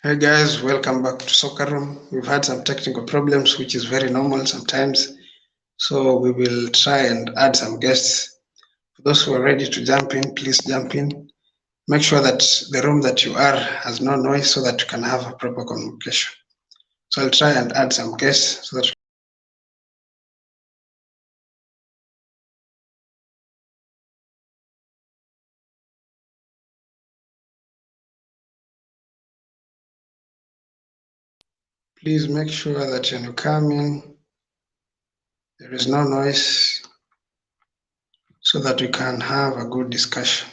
Hi guys, welcome back to Soccer Room. We've had some technical problems, which is very normal sometimes. So we will try and add some guests. For those who are ready to jump in, please jump in. Make sure that the room that you are has no noise so that you can have a proper communication. So I'll try and add some guests so that please make sure that when you come in, there is no noise so that we can have a good discussion.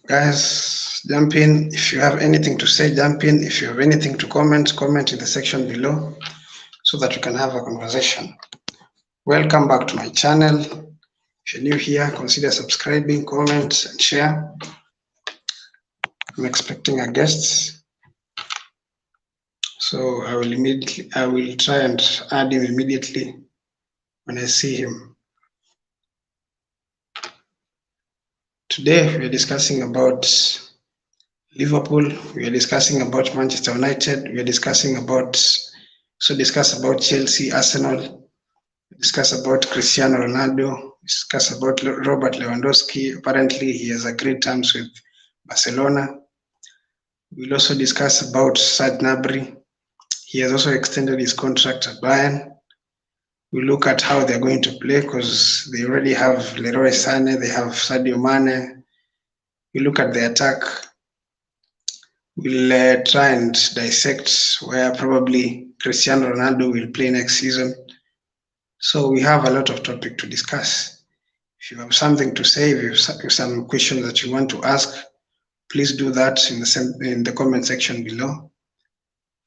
Guys, jump in. If you have anything to say, jump in. If you have anything to comment, comment in the section below so that we can have a conversation. Welcome back to my channel. If you're new here, consider subscribing, comment, and share. I'm expecting a guest. So I will try and add him immediately when I see him. Today we are discussing about Liverpool, we are discussing about Manchester United, we are discussing about Chelsea, Arsenal, we discuss about Cristiano Ronaldo, we discuss about Robert Lewandowski. Apparently he has agreed terms with Barcelona. We'll also discuss about Serge Gnabry. He has also extended his contract at Bayern. We look at how they're going to play because they already have Leroy Sané, they have Sadio Mane. We look at the attack. We'll try and dissect where probably Cristiano Ronaldo will play next season. So we have a lot of topic to discuss. If you have something to say, if you have some questions that you want to ask, please do that in the comment section below.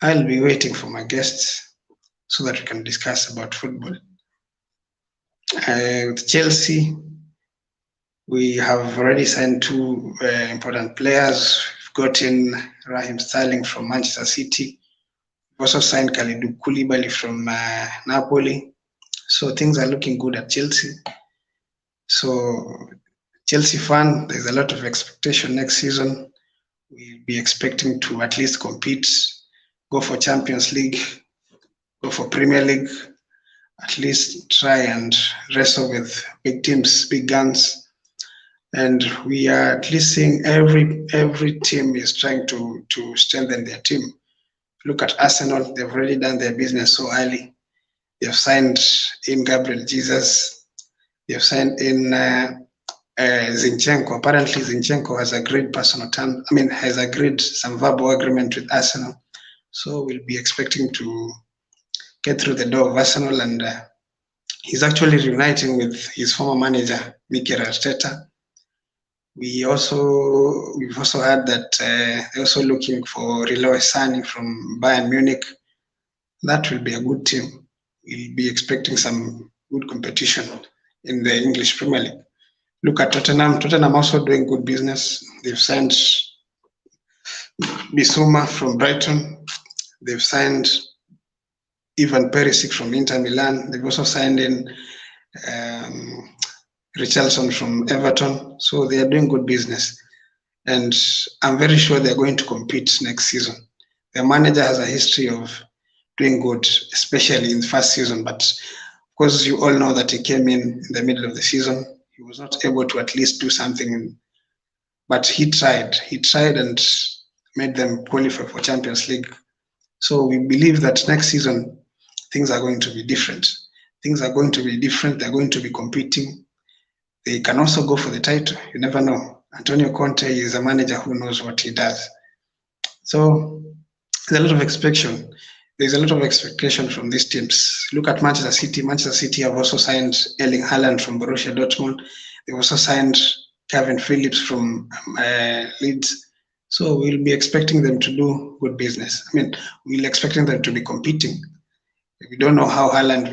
I'll be waiting for my guests so that we can discuss about football. With Chelsea, we have already signed two important players. We've gotten Raheem Sterling from Manchester City. We've also signed Kalidou Koulibaly from Napoli. So things are looking good at Chelsea. So Chelsea fan, there's a lot of expectation next season. We'll be expecting to at least compete, go for Champions League, go for Premier League, at least try and wrestle with big teams, big guns. And we are at least seeing every team is trying to strengthen their team. Look at Arsenal, they've already done their business so early. They've signed in Gabriel Jesus. They've signed in Zinchenko. Apparently Zinchenko has agreed has agreed some verbal agreement with Arsenal. So we'll be expecting to get through the door of Arsenal, and he's actually reuniting with his former manager, Mikel Arteta. We've also heard that they're also looking for Lewa Sané from Bayern Munich. That will be a good team. We'll be expecting some good competition in the English Premier League. Look at Tottenham. Tottenham also doing good business. They've signed Bissouma from Brighton. They've signed Ivan Perisic from Inter Milan. They've also signed in Richarlison from Everton. So they are doing good business. And I'm very sure they're going to compete next season. Their manager has a history of doing good, especially in the first season. But of course, you all know that he came in the middle of the season. He was not able to at least do something, but he tried. He tried and made them qualify for Champions League. So we believe that next season, things are going to be different. Things are going to be different. They're going to be competing. They can also go for the title. You never know. Antonio Conte is a manager who knows what he does. So there's a lot of expectation. there's a lot of expectation from these teams. Look at Manchester City. Manchester City have also signed Erling Haaland from Borussia Dortmund. They've also signed Kevin Phillips from Leeds. So we'll be expecting them to do good business. I mean, we're expecting them to be competing. We don't know how Haaland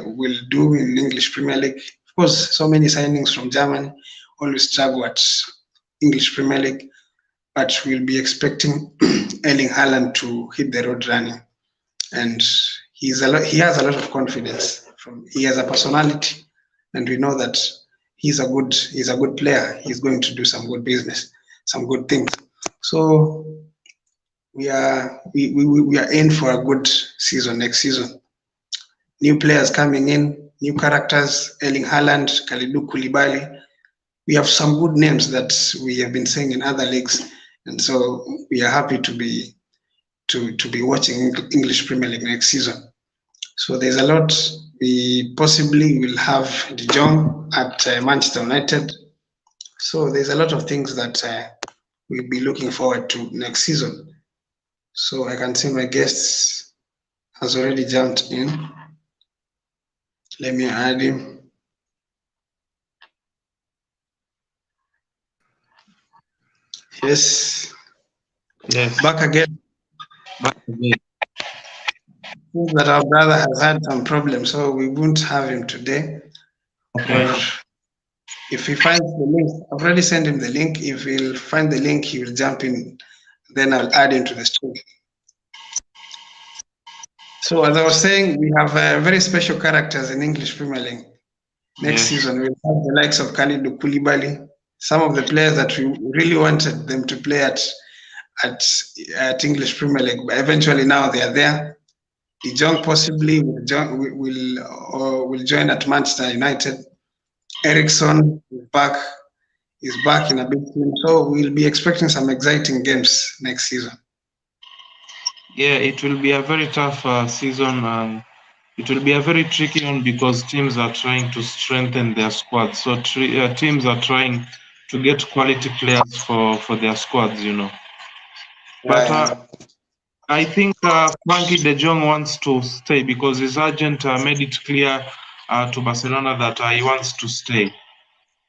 will do in English Premier League. Of course, so many signings from Germany always struggle at English Premier League, but we'll be expecting Erling Haaland to hit the road running. And he has a lot of confidence. He has a personality, and we know that he's a good player. He's going to do some good business, some good things. So we are in for a good season next season. New players coming in, new characters, Erling Haaland, Kalidou Koulibaly. We have some good names that we have been seeing in other leagues, and so we are happy to be watching English Premier League next season. So there's a lot. We possibly will have De Jong at Manchester United. So there's a lot of things that we'll be looking forward to next season. So I can see my guest has already jumped in. Let me add him. Yes. Yes. Back again. Back again. Seems that our brother has had some problems, so we won't have him today. Okay. If he finds the link, I've already sent him the link. If he'll find the link, he will jump in. Then I'll add him to the stream. So as I was saying, we have very special characters in English Premier League. Next season, we'll have the likes of Kalidou Koulibaly, some of the players that we really wanted them to play at English Premier League, but eventually now they are there. De Jong possibly will join at Manchester United. Eriksson is back in a big team, so we'll be expecting some exciting games next season. Yeah, it will be a very tough season. It will be a very tricky one because teams are trying to strengthen their squad. So teams are trying to get quality players for their squads, you know. But I think Frankie de Jong wants to stay because his agent made it clear to Barcelona that he wants to stay.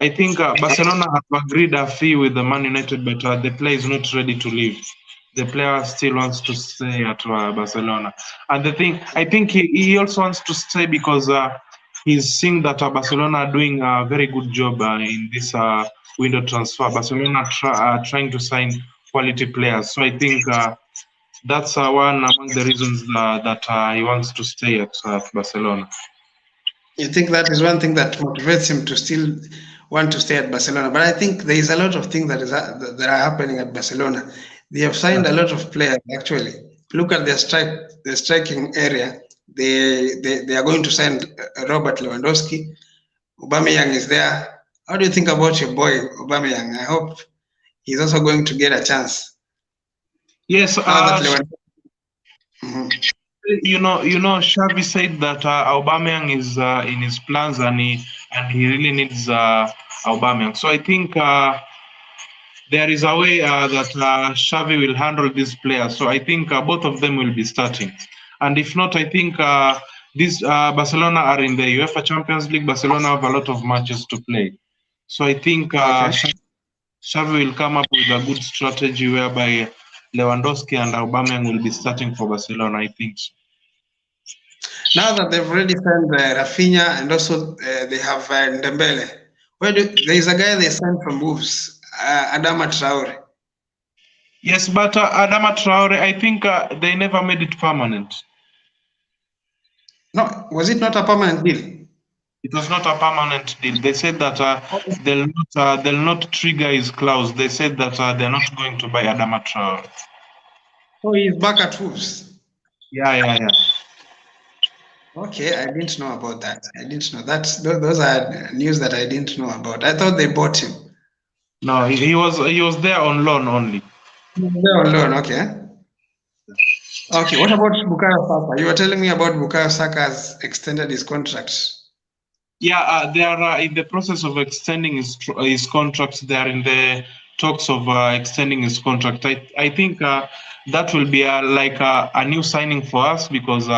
I think Barcelona have agreed a fee with the Man United, but the player is not ready to leave. The player still wants to stay at Barcelona. And the thing, I think he also wants to stay because he's seeing that Barcelona are doing a very good job in this window transfer. Barcelona are trying to sign quality players. So I think that's one among the reasons that he wants to stay at Barcelona. You think that is one thing that motivates him to still want to stay at Barcelona? But I think there is a lot of things that are happening at Barcelona. They have signed a lot of players. Actually, look at their striking area. They are going to sign Robert Lewandowski. Aubameyang is there. How do you think about your boy Aubameyang? I hope he's also going to get a chance. Yes. You know, Xavi said that Aubameyang is in his plans and he really needs Aubameyang. So I think there is a way that Xavi will handle these players. So I think both of them will be starting. And if not, I think these Barcelona are in the UEFA Champions League. Barcelona have a lot of matches to play. So I think Xavi will come up with a good strategy whereby Lewandowski and Aubameyang will be starting for Barcelona, I think so. Now that they've already signed Rafinha and also they have Dembele, there is a guy they signed from Wolves, Adama Traore. Yes, but Adama Traore, I think they never made it permanent. No, was it not a permanent deal? It was not a permanent deal. They said that they'll not trigger his clause. They said that they're not going to buy Adama Traore. So he's back at Wolves. Yeah. Okay, I didn't know about that. I didn't know that. Those are news that I didn't know about. I thought they bought him. No, he was there on loan only. There on loan, okay. Okay, what about Bukayo Saka? You were telling me about Bukayo Saka has extended his contract. Yeah, they are in the process of extending his contract. They are in the talks of extending his contract. I think that will be like a new signing for us because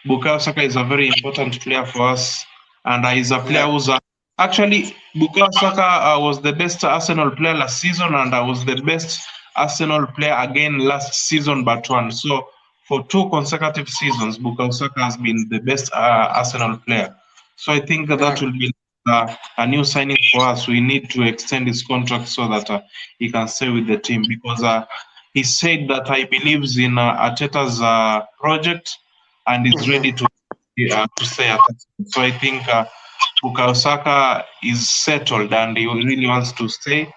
Bukayo Saka is a very important player for us, and he's a player who's actually Bukayo Saka was the best Arsenal player last season, and I was the best Arsenal player again last season, but one. So for 2 consecutive seasons, Bukayo Saka has been the best Arsenal player. So I think that will be a new signing for us. We need to extend his contract so that he can stay with the team because he said that he believes in Arteta's project and is ready to stay at Arsenal. So I think Bukayo Saka is settled and he really wants to stay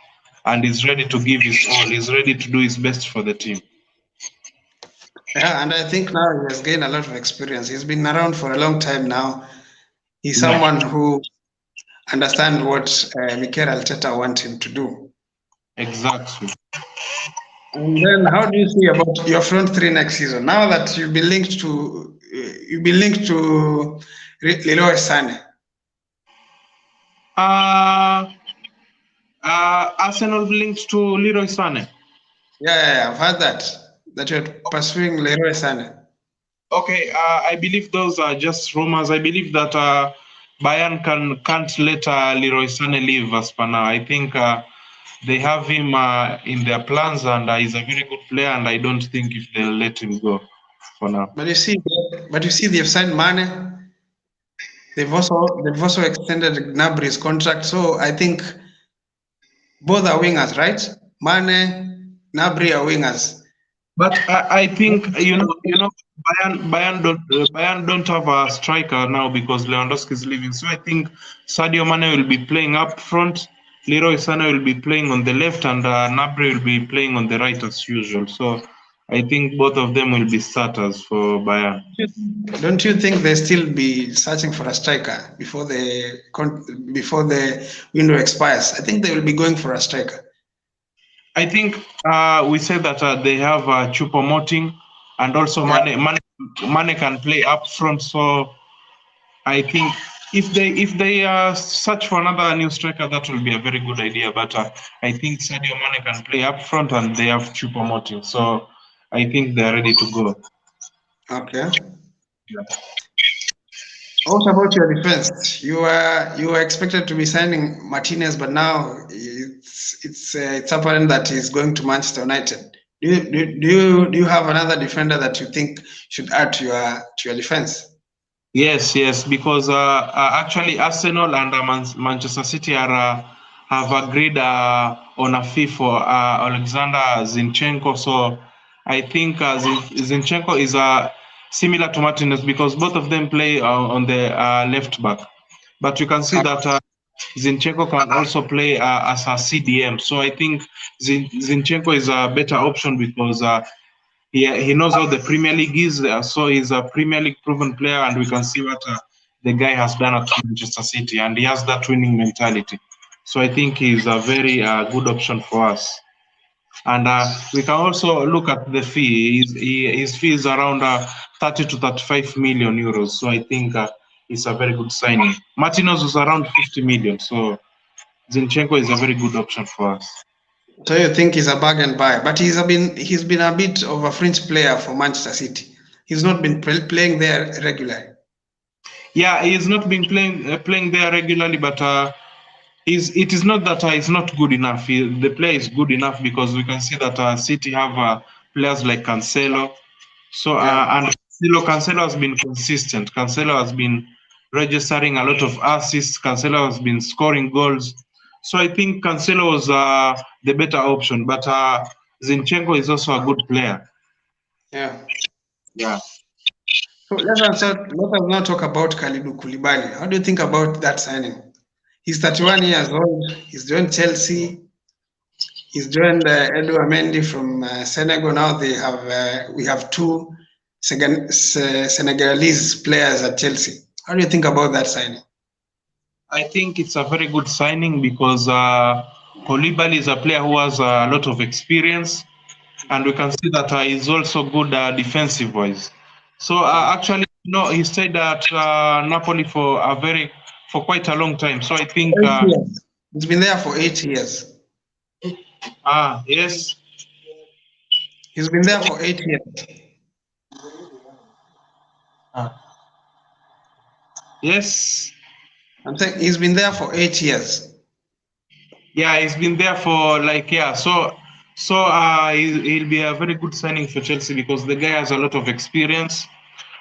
and is ready to give his all. He's ready to do his best for the team. Yeah, and I think now he has gained a lot of experience. He's been around for a long time now. He's someone who understands what Mikel Arteta wants him to do. Exactly. And then, how do you see about your front three next season? Now that you've been linked to Lewa Sané. Arsenal linked to Leroy Sané. Yeah, I've heard that you're pursuing Leroy Sané. Okay, I believe those are just rumors. I believe that Bayern can't let Leroy Sané leave as per now. I think they have him in their plans, and he's a very good player. And I don't think if they'll let him go for now. But you see, they've signed Mane. They've also extended Gnabry's contract. So I think both are wingers, right? Mane, Gnabry are wingers. But I think Bayern don't have a striker now because Lewandowski is leaving. So I think Sadio Mane will be playing up front, Leroy Sané will be playing on the left, and Gnabry will be playing on the right as usual. So I think both of them will be starters for Bayern. Don't you think they still be searching for a striker before the window expires? I think they will be going for a striker. I think we said that they have Choupo-Moting, and also Mane can play up front. So I think if they search for another new striker, that will be a very good idea. But I think Sadio Mane can play up front, and they have Choupo-Moting. So I think they are ready to go. Okay. Yeah. What about your defense? You were expected to be signing Martinez, but now it's apparent that he's going to Manchester United. Do you have another defender that you think should add to your defense? Yes, because actually Arsenal and Manchester City have agreed on a fee for Alexander Zinchenko. So I think Zinchenko is similar to Martinez because both of them play on the left back. But you can see that Zinchenko can also play as a CDM. So I think Zinchenko is a better option because he knows how the Premier League is. So he's a Premier League proven player, and we can see what the guy has done at Manchester City, and he has that winning mentality. So I think he's a very good option for us. And we can also look at the fee. His fee is around 30 to 35 million euros. So I think it's a very good signing. Martinez was around 50 million. So Zinchenko is a very good option for us. So you think he's a bargain buy, but he's been a bit of a fringe player for Manchester City. He's not been playing there regularly. Yeah, he's not been playing there regularly, but it is not that he's not good enough. The player is good enough because we can see that City have players like Cancelo. So and Cancelo has been consistent. Cancelo has been registering a lot of assists. Cancelo has been scoring goals. So I think Cancelo was the better option, but Zinchenko is also a good player. Yeah. So let us now talk about Kalidou Koulibaly. How do you think about that signing? He's 31 years old. He's joined Chelsea. He's joined Edouard Mendy from Senegal. Now we have two Senegalese players at Chelsea. How do you think about that signing? I think it's a very good signing because Koulibaly is a player who has a lot of experience, and we can see that he's also good defensive-wise. So actually, he stayed at Napoli for quite a long time. So I think he's been there for 8 years. Yes. He's been there for 8 years. Yes. I'm saying he's been there for 8 years. Yeah, he's been there for he'll be a very good signing for Chelsea because the guy has a lot of experience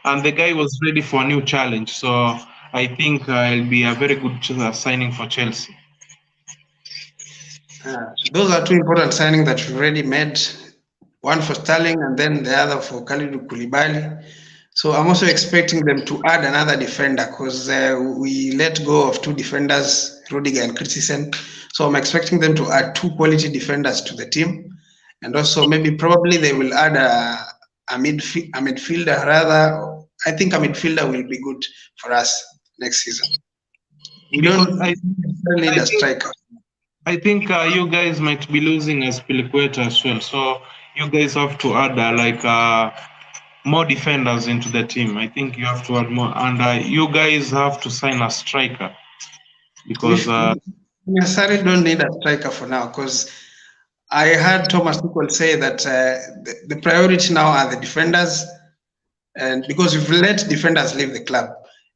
and the guy was ready for a new challenge. So I think it'll be a very good signing for Chelsea. Those are two important signings that we've already made. One for Sterling and then the other for Kalidou Koulibaly. So I'm also expecting them to add another defender because we let go of two defenders, Rudiger and Christensen. So I'm expecting them to add two quality defenders to the team, and also probably they will add a midfielder. Rather, I think a midfielder will be good for us next season. We Because don't necessarily need a striker. I think you guys might be losing Aspilicueta as well. So you guys have to add more defenders into the team. I think you have to add more, and you guys have to sign a striker because We necessarily don't need a striker for now because I heard Thomas Tuchel say that the priority now are the defenders, and because we've let defenders leave the club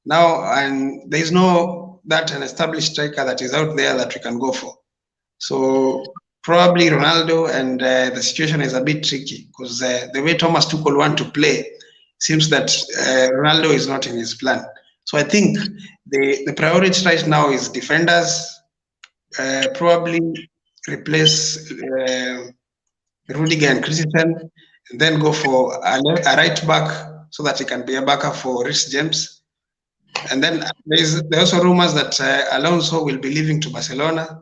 now, and there is no that an established striker that is out there that we can go for. So probably Ronaldo, and the situation is a bit tricky because the way Thomas Tuchel want to play seems that Ronaldo is not in his plan. So I think the priority right now is defenders. Probably replace Rudiger and Christensen, and then go for a right back so that he can be a backup for Rhys James. And then there are also rumors that Alonso will be leaving to Barcelona.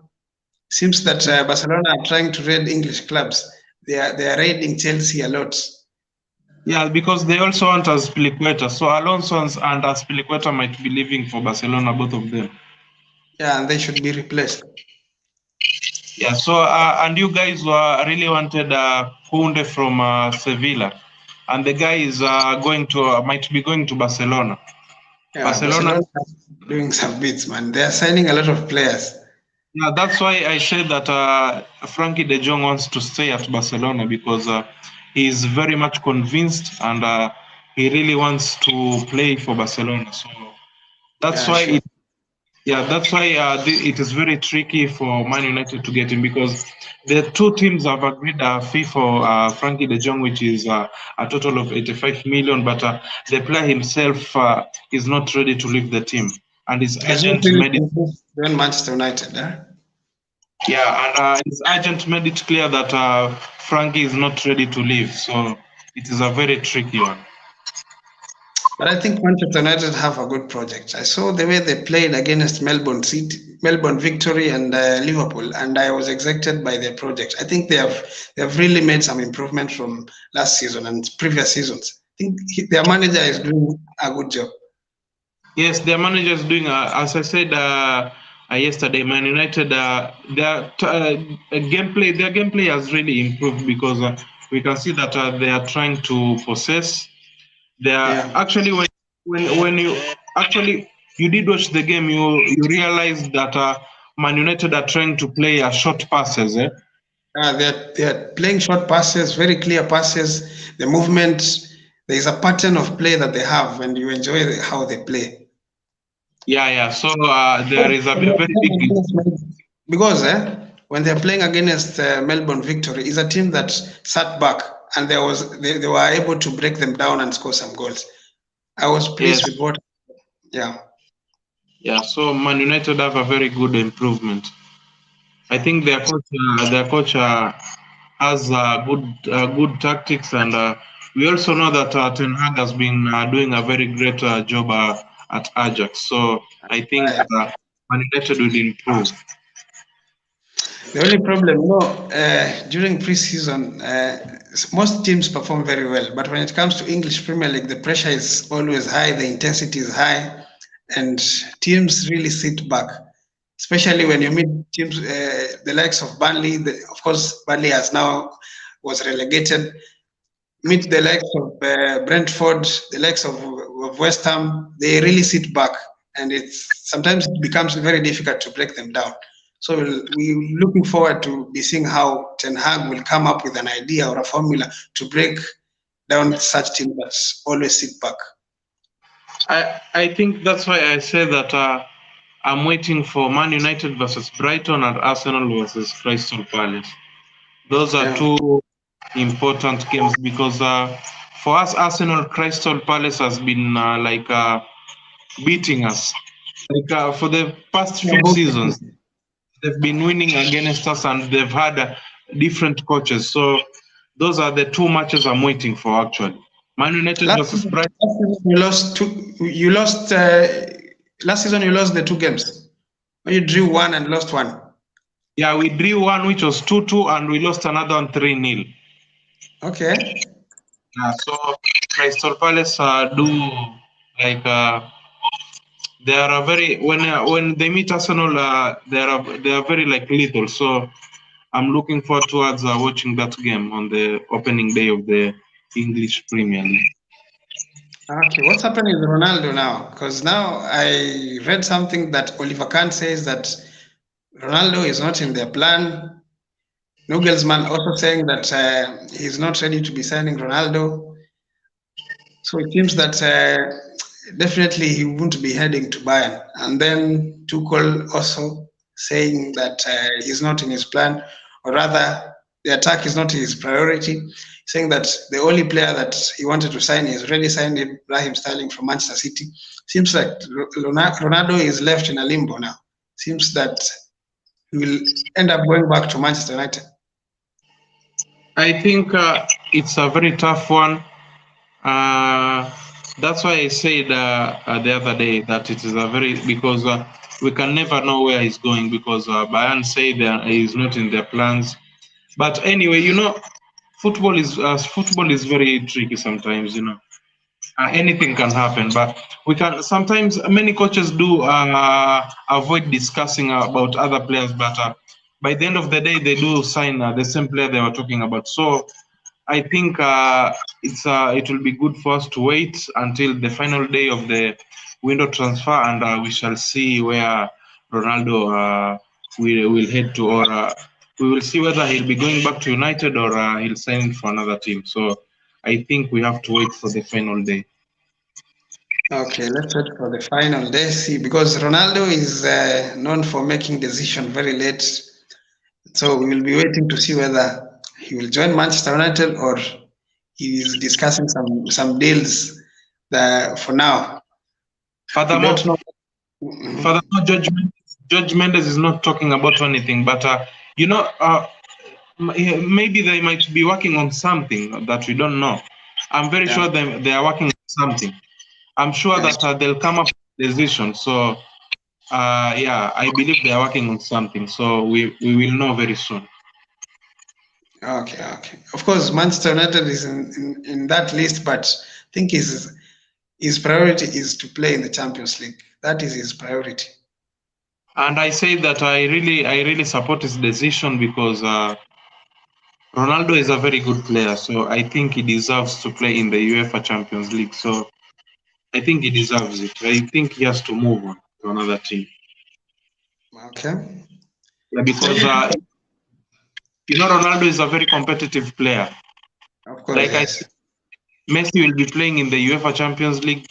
Seems that Barcelona are trying to raid English clubs. They are raiding Chelsea a lot. Yeah, because they also want Aspilicueta. So Alonso and Aspilicueta might be leaving for Barcelona, both of them. Yeah, and they should be replaced. Yeah. So and you guys really wanted Kounde from Sevilla, and the guy is might be going to Barcelona. Yeah, Barcelona doing some bits, man. They are signing a lot of players. Yeah, that's why I said that Frankie de Jong wants to stay at Barcelona because he's very much convinced and he really wants to play for Barcelona. So that's why it is very tricky for Man United to get him because the two teams have agreed a fee for Frankie de Jong, which is a total of 85 million, but the player himself is not ready to leave the team, and his agent made it. Manchester United, Yeah, and his agent made it clear that Frankie is not ready to leave, so it is a very tricky one. But I think Manchester United have a good project. I saw the way they played against Melbourne Victory, and Liverpool, and I was excited by their project. I think they have really made some improvement from last season and previous seasons. I think their manager is doing a good job. Yes, their manager is doing, as I said yesterday, Man United, their gameplay has really improved because we can see that they are trying to possess. They are actually when you did watch the game, you realized that Man United are trying to play short passes. They're playing short passes, very clear passes. The movement, there is a pattern of play that they have, and you enjoy how they play. Yeah. So there is a very big because when they're playing against Melbourne Victory, is a team that sat back and they were able to break them down and score some goals. I was pleased with what. Yeah. So Man United have a very good improvement. I think their coach has good tactics, and we also know that Ten Hag has been doing a very great job at Ajax. So I think Man United will improve. The only problem, during preseason, most teams perform very well, but when it comes to English Premier League, the pressure is always high, the intensity is high, and teams really sit back. Especially when you meet teams, the likes of Burnley. Of course, Burnley was relegated. Meet the likes of Brentford, the likes of West Ham. They really sit back, and sometimes it becomes very difficult to break them down. So we're looking forward to be seeing how Ten Hag will come up with an idea or a formula to break down such teams that always sit back. I think that's why I say that I'm waiting for Man United versus Brighton and Arsenal versus Crystal Palace. Those are Yeah. two important games because for us, Arsenal, Crystal Palace has been beating us. For the past few seasons, they've been winning against us and they've had different coaches. So those are the two matches I'm waiting for actually. Man United versus Brighton. You lost two. You lost last season. You lost the two games. You drew one and lost one. Yeah, we drew one which was 2-2 and we lost another one 3-0. Okay. So Crystal Palace do they are a very when they meet Arsenal they are very lethal. So I'm looking forward towards watching that game on the opening day of the English Premier League. Okay, what's happening with Ronaldo now? Because now I read something that Oliver Kahn says that Ronaldo is not in their plan. Nagelsmann also saying that he's not ready to be signing Ronaldo. So it seems that definitely he won't be heading to Bayern. And then Tuchel also saying that he's not in his plan, or rather, the attack is not his priority, saying that the only player that he wanted to sign, he's already signed Raheem Sterling from Manchester City. Seems like Ronaldo is left in a limbo now. Seems that he will end up going back to Manchester United. I think it's a very tough one. That's why I said the other day that it is a very because we can never know where he's going because Bayern say that he's not in their plans. But anyway, football is very tricky sometimes. Anything can happen, but we can sometimes many coaches do avoid discussing about other players, but by the end of the day they do sign the same player they were talking about. So I think it will be good for us to wait until the final day of the window transfer, and we shall see where Ronaldo will head to, or we will see whether he'll be going back to United or he'll sign for another team. So I think we have to wait for the final day. Okay, let's wait for the final day. See, because Ronaldo is known for making decisions very late, so we will be waiting to see whether he will join Manchester United or he is discussing some deals for now. Furthermore, Mhm. Judge Mendes is not talking about anything, but maybe they might be working on something that we don't know. I'm very sure they are working on something. I'm sure that they'll come up with a decision. So, I believe they are working on something. So we will know very soon. Okay. Of course, Manchester United is in that list, but I think his priority is to play in the Champions League. That is his priority. And I say that I really support his decision because Ronaldo is a very good player. So I think he deserves to play in the UEFA Champions League. So I think he deserves it. I think he has to move on to another team. Okay. Yeah, because Ronaldo is a very competitive player. Of course, Like yes. I said, Messi will be playing in the UEFA Champions League.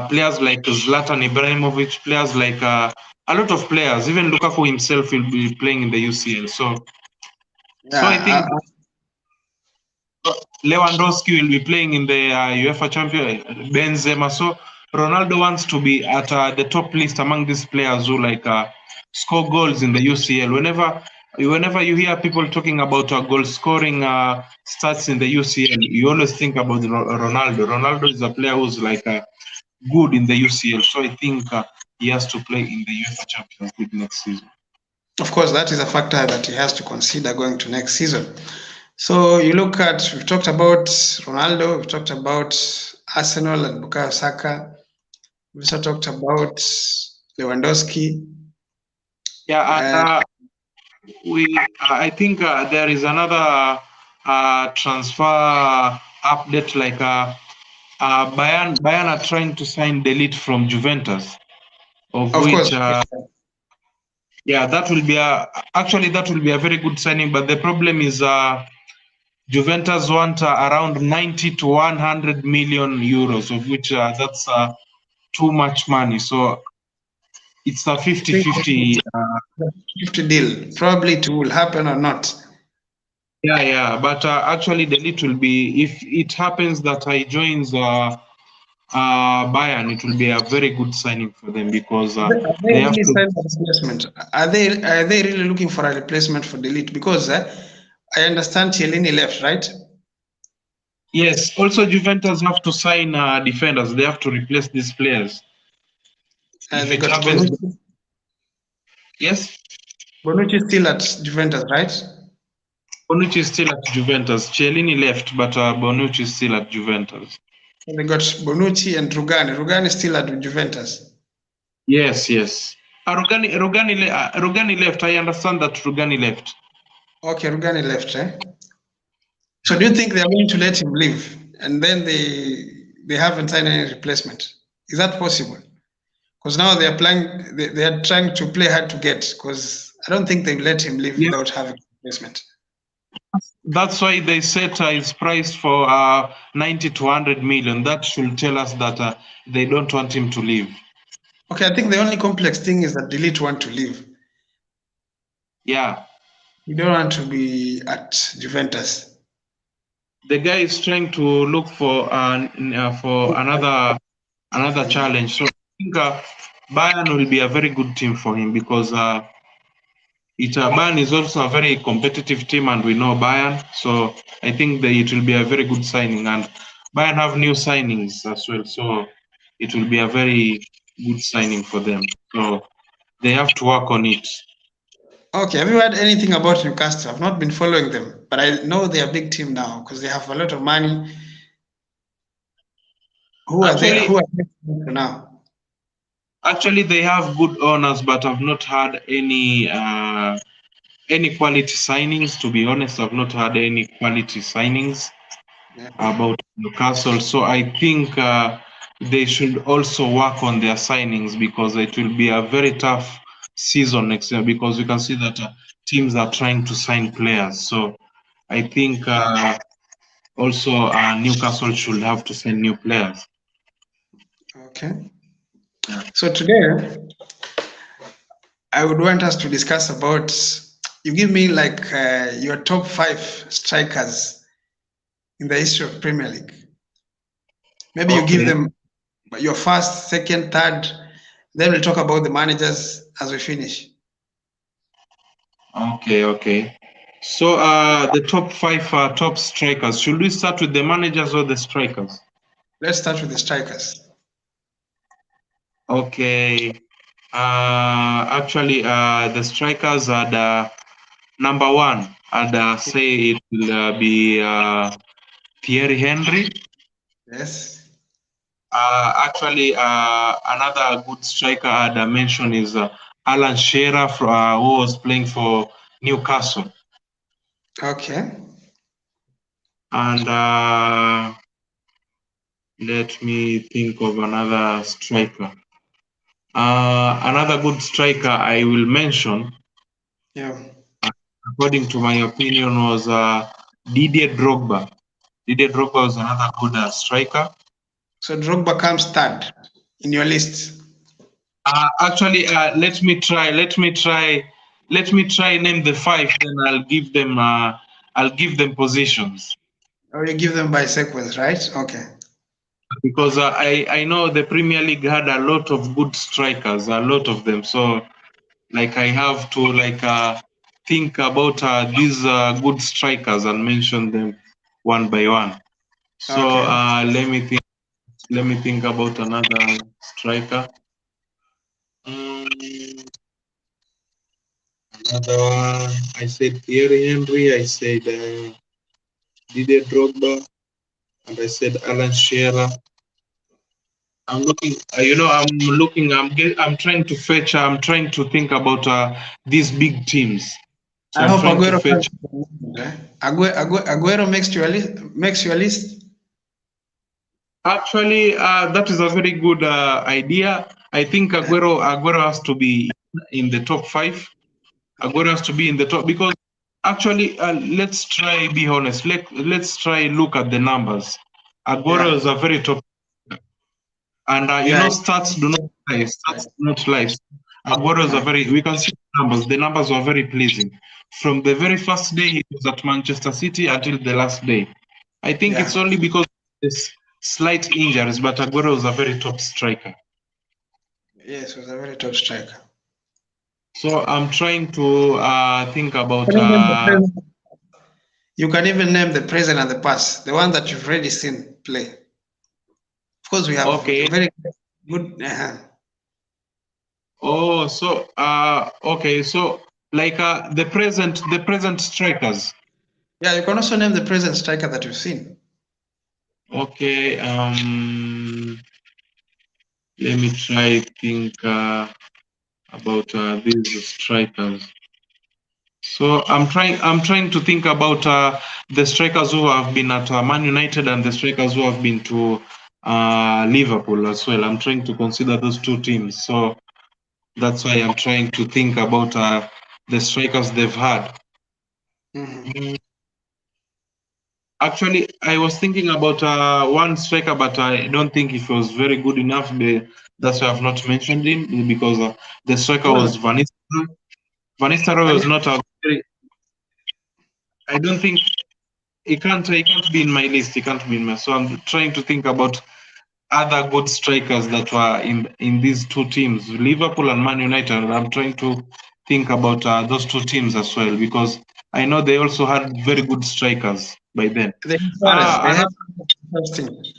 Players like Zlatan Ibrahimovic, players like a lot of players, even Lukaku himself will be playing in the UCL. So I think Lewandowski will be playing in the UEFA Champions, Benzema. So Ronaldo wants to be at the top list among these players who score goals in the UCL. Whenever you hear people talking about goal scoring stats in the UCL, you always think about Ronaldo. Ronaldo is a player who's good in the UCL. So I think he has to play in the UEFA Champions League next season. Of course, that is a factor that he has to consider going to next season. So you look at, we've talked about Ronaldo, we've talked about Arsenal and Bukayo Saka, we've also talked about Lewandowski. Yeah, I think there is another transfer update. Bayern are trying to sign Delete from Juventus, of which course. Yeah, that will be a very good signing. But the problem is, Juventus want around 90 to 100 million euros, of which that's too much money. So it's a 50-50. 50 deal. Probably it will happen or not. Yeah. But actually, the lead will be, if it happens that I joins Bayern, it will be a very good signing for them because Are they they have really to. signing a replacement? Are they really looking for a replacement for Delete? Because I understand Chiellini left, right? Yes. Also, Juventus have to sign defenders. They have to replace these players. If They it got happens, Bonucci. yes. Bonucci still at Juventus, right? Bonucci is still at Juventus. Chiellini left, but Bonucci is still at Juventus. And they got Bonucci and Rugani. Rugani is still at Juventus. Yes. Rugani left. I understand that Rugani left. Okay, Rugani left, eh? So do you think they are going to let him leave and then they haven't signed any replacement? Is that possible? Because now they are playing, they are trying to play hard to get. Because I don't think they let him leave Yeah. without having replacement. That's why they set his price for 90 to 100 million. That should tell us that they don't want him to leave. Okay, I think the only complex thing is that Delete want to leave. Yeah. You don't want to be at Juventus. The guy is trying to look for another challenge. So I think Bayern will be a very good team for him because Bayern is also a very competitive team, and we know Bayern. So I think that it will be a very good signing, and Bayern have new signings as well. So it will be a very good signing for them. So they have to work on it. Okay, have you heard anything about Newcastle? I've not been following them, but I know they're a big team now because they have a lot of money. Who are they? Who are they now? Actually, they have good owners, but I've not had any quality signings. To be honest, I've not had any quality signings about Newcastle. So I think they should also work on their signings because it will be a very tough season next year because you can see that teams are trying to sign players. So I think also Newcastle should have to sign new players. Okay. So today, I would want us to discuss about. You give me like your top 5 strikers in the history of Premier League. Maybe you give them your first, second, third. Then we'll talk about the managers as we finish. Okay. So the top 5 top strikers. Should we start with the managers or the strikers? Let's start with the strikers. Okay. Actually, the strikers are the number 1. I'd say it will be Thierry Henry. Yes. Actually, another good striker I'd mention is Alan Shearer, who was playing for Newcastle. Okay. And let me think of another striker. Another good striker I will mention, according to my opinion, was Didier Drogba. Didier Drogba was another good striker. So Drogba comes third in your list. Actually, let me try name the 5. Then I'll give them positions. Or you give them by sequence, right? Okay. Because I know the Premier League had a lot of good strikers, a lot of them. So like I have to think about these good strikers and mention them one by one. So let me think about another striker. Another one, I said Thierry Henry, I said Didier Drogba, and I said Alan Shearer. I'm looking, I'm trying to fetch, I'm trying to think about these big teams. So I I'm hope trying Aguero to fetch. Aguero makes your list. Actually, that is a very good idea. I think Aguero has to be in the top 5. Aguero has to be in the top because actually, let's try be honest. Let's try look at the numbers. Aguero is a very top, and stats do not lie. Stats do not lie. Aguero is a very. We can see the numbers. The numbers were very pleasing. From the very first day he was at Manchester City until the last day. I think it's only because of this slight injuries, but Aguero was a very top striker. Yes, he was a very top striker. So I'm trying to think about. You can even name the present and the past, the one that you've already seen play. Of course, we have very good. Oh, so okay, so like the present strikers. Yeah, you can also name the present striker that you've seen. Okay, let me try think about these strikers. So I'm trying to think about the strikers who have been at Man United and the strikers who have been to Liverpool as well. I'm trying to consider those two teams. So that's why I'm trying to think about the strikers they've had. Actually, I was thinking about one striker, but I don't think he was very good enough. That's why I've not mentioned him because the striker was Van Nistelrooy. Van Nistelrooy was not a very. I don't think he can't be in my list. He can't be in my. So I'm trying to think about other good strikers that were in these two teams, Liverpool and Man United. And I'm trying to think about those two teams as well because I know they also had very good strikers by then.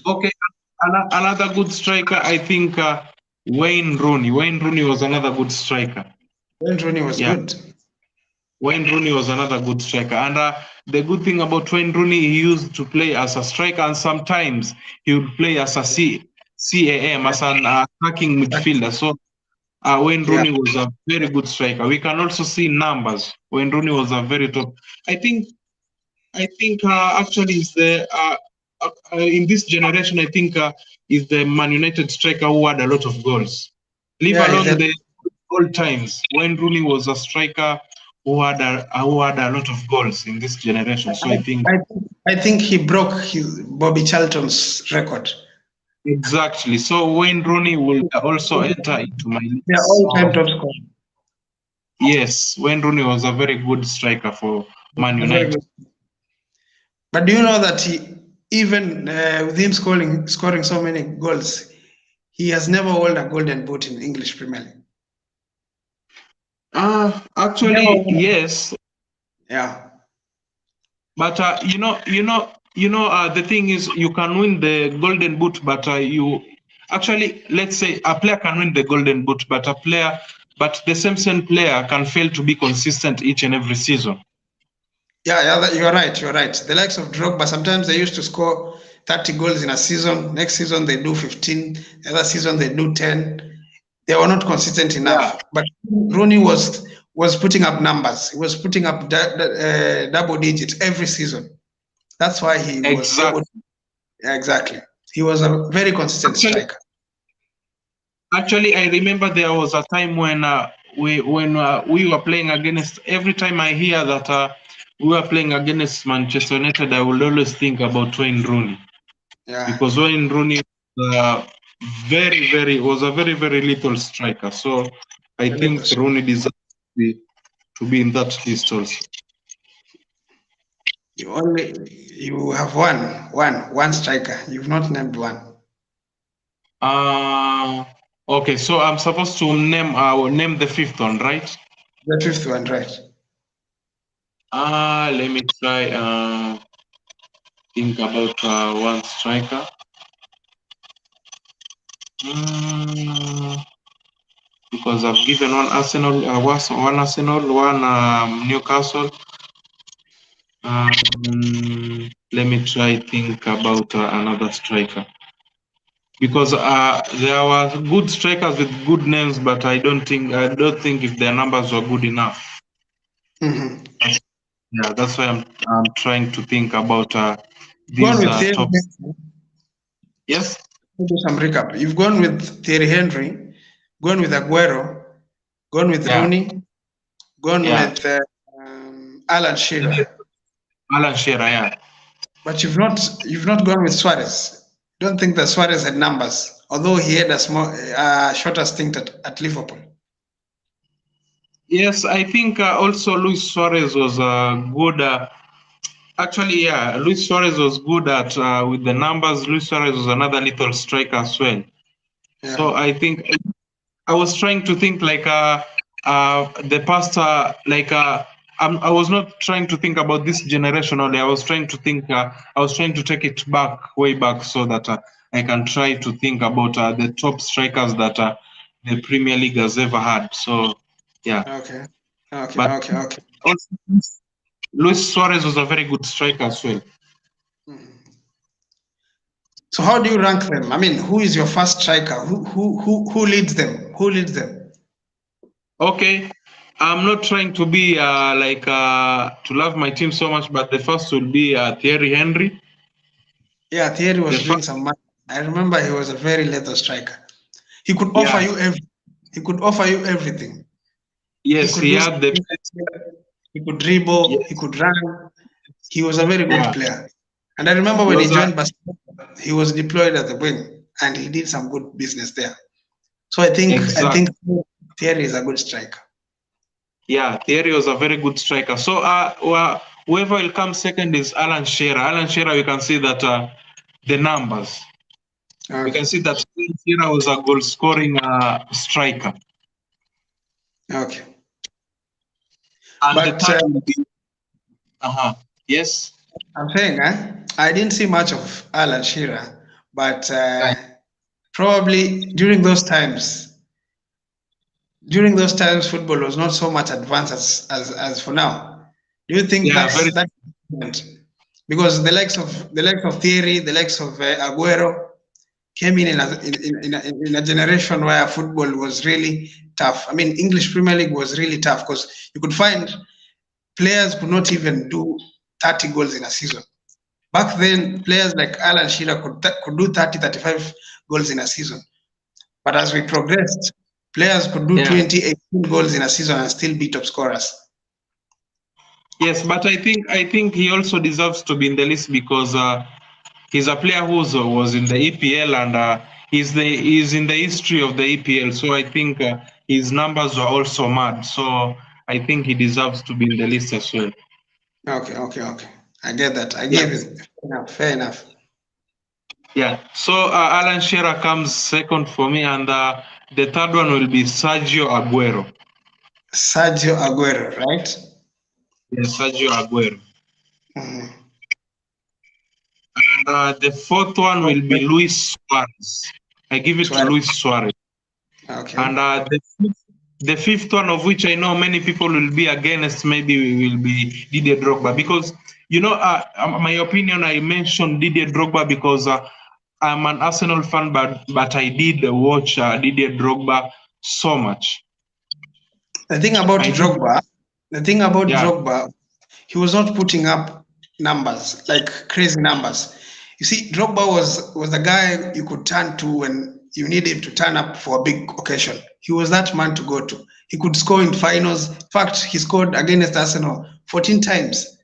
Okay, another good striker, I think Wayne Rooney. Wayne Rooney was another good striker. Wayne Rooney was good. Wayne Rooney was another good striker. And the good thing about Wayne Rooney, he used to play as a striker and sometimes he would play as a CAM, as an attacking midfielder. So Wayne Rooney was a very good striker. We can also see numbers. Wayne Rooney was a very top. I think actually is the in this generation. I think is the Man United striker who had a lot of goals. Leave alone the old times. Wayne Rooney was a striker who had a lot of goals in this generation. So I think he broke Bobby Charlton's record. Exactly. So Wayne Rooney will also enter into my list. Yeah, all-time top scorer. Yes, Wayne Rooney was a very good striker for Man United. But do you know that even with him scoring so many goals, he has never won a golden boot in English Premier League? Actually, yes. Yeah. But the thing is, you can win the golden boot, but you actually, let's say a player can win the golden boot, but the same player can fail to be consistent each and every season. Yeah, you're right. The likes of Drogba, sometimes they used to score 30 goals in a season. Next season they do 15. The other season they do 10. They were not consistent enough. Yeah. But Rooney was putting up numbers. He was putting up double digits every season. That's why he was able. Exactly. He was a very consistent striker. Actually, I remember there was a time when we were playing against. Every time I hear that we were playing against Manchester United, I would always think about Wayne Rooney. Yeah. Because Wayne Rooney was was a very, very little striker. So I think Rooney deserves to be in that list also. You have one striker. You've not named one. Okay, so I'm supposed to name the fifth one, right? The fifth one, right? Let me try think about one striker. Because I've given one Arsenal, one Newcastle. Let me try think about another striker. Because there were good strikers with good names, but I don't think if their numbers were good enough. Mm-hmm. Yeah, that's why I'm trying to think about these top. Yes. Do some recap. You've gone with Thierry Henry, gone with Aguero, gone with Rooney, gone Yeah. with Alan Shearer. Alan Shearer, yeah. But you've not gone with Suarez. Don't think that Suarez had numbers, although he had a shorter stint at Liverpool. Yes, I think also Luis Suarez was good. Actually, yeah, Luis Suarez was good at with the numbers. Luis Suarez was another little striker as well. Yeah. So I think I was trying to think like the past, I was not trying to think about this generation only. I was trying to think. I was trying to take it back, way back, so that I can try to think about the top strikers that the Premier League has ever had. So, yeah. Okay. Okay. But Okay. also, Luis Suarez was a very good striker as well. So how do you rank them? I mean, who is your first striker? Who leads them? Who leads them? Okay, I'm not trying to be to love my team so much, but the first will be Thierry Henry. Yeah, Thierry was The doing first, some match. I remember he was a very lethal striker. He could offer you everything. He could offer you everything. yes, He could he do had the he could dribble, yes, he could run. He was a very good yeah. player. And I remember He when he was joined Barcelona, he was deployed at the wing and he did some good business there. So I think Thierry is a good striker. Yeah, Thierry was a very good striker. So well, whoever will come second is Alan Shearer. Alan Shearer, we can see that the numbers. Okay. We can see that Shearer was a goal scoring striker. Okay. And but the third will be yes. I'm saying I didn't see much of Alan Shearer, but probably during those times football was not so much advanced as for now. Do you think that's because the likes of Thierry, the likes of Aguero came in a generation where football was really tough. I mean, English Premier League was really tough because you could find players could not even do 30 goals in a season. Back then, players like Alan Shearer could do 30, 35 goals in a season. But as we progressed, players could do 20, 18 goals in a season and still be top scorers. Yes, but I think he also deserves to be in the list because he's a player who was in the EPL and he's in the history of the EPL. So I think his numbers were also mad. So I think he deserves to be in the list as well. Okay. I get that. I give it. Fair enough. Yeah. So Alan Shearer comes second for me, and the third one will be Sergio Aguero. Sergio Aguero, right? Yes, Sergio Aguero. Mm-hmm. And the fourth one will be Luis Suarez. I give it to Luis Suarez. Okay. And the fifth one, of which I know many people will be against, maybe will be Didier Drogba, because my opinion, I mentioned Didier Drogba because I'm an Arsenal fan, but I did watch Didier Drogba so much. The thing about Drogba, he was not putting up numbers, like crazy numbers. You see, Drogba was the guy you could turn to when you need him to turn up for a big occasion. He was that man to go to. He could score in finals. In fact, he scored against Arsenal 14 times.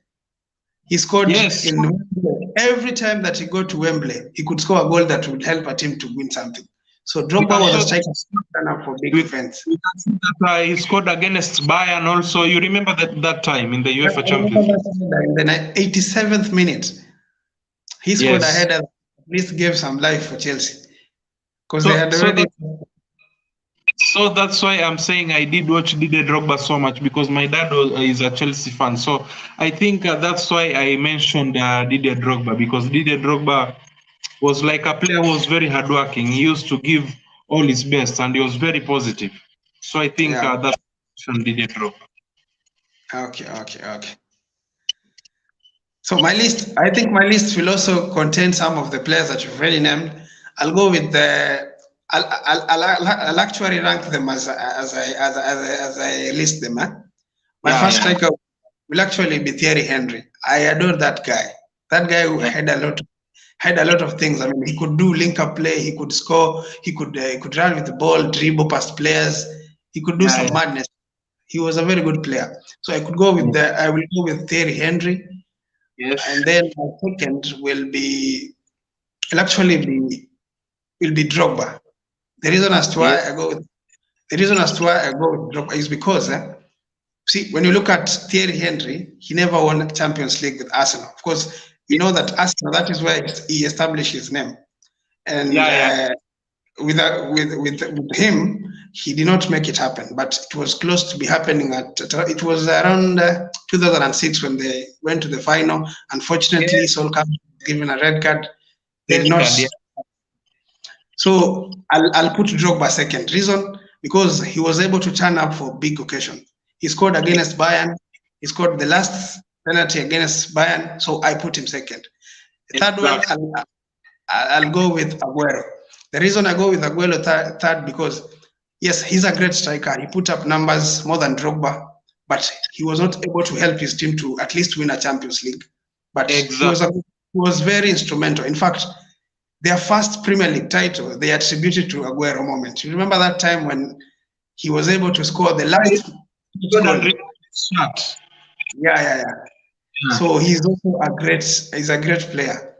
He scored in Wembley. Every time that he go to Wembley, he could score a goal that would help a team to win something. So Drogba was a striker turn up for big events. We can see that he scored against Bayern also. You remember that time in the UEFA Champions League? In the 87th minute, he scored a header that at least gave some life for Chelsea. Because they had already... So that's why I'm saying I did watch Didier Drogba so much, because my dad is a Chelsea fan. So I think that's why I mentioned Didier Drogba, because Didier Drogba was like a player who was very hardworking. He used to give all his best and he was very positive. So I think that's Didier Drogba. Okay. So I think my list will also contain some of the players that you've already named. I'll go with I'll actually rank them as I list them. My first striker will actually be Thierry Henry. I adore that guy. That guy who had a lot of things. I mean, he could do link-up play. He could score. He could run with the ball, dribble past players. He could do some madness. he was a very good player. So I could go with I will go with Thierry Henry. Yes. And then my second will actually be Drogba. The reason as to why I go with Drogba is because see, when you look at Thierry Henry, he never won the Champions League with Arsenal. Of course, we know that Arsenal, that is where he established his name. And with him, he did not make it happen, but it was close to be happening. It was around 2006 when they went to the final. Unfortunately, Sol Campbell was given a red card. They did not. So I'll put Drogba second. Reason, because he was able to turn up for big occasion. He scored against Bayern. He scored the last penalty against Bayern. So I put him second. The third one, I'll go with Aguero. The reason I go with Aguero third because, yes, he's a great striker. He put up numbers more than Drogba, but he was not able to help his team to at least win a Champions League. But he was very instrumental. In fact, their first Premier League title, they attributed to Aguero moment. You remember that time when he was able to score the last shot? Yeah. So he's also a great player.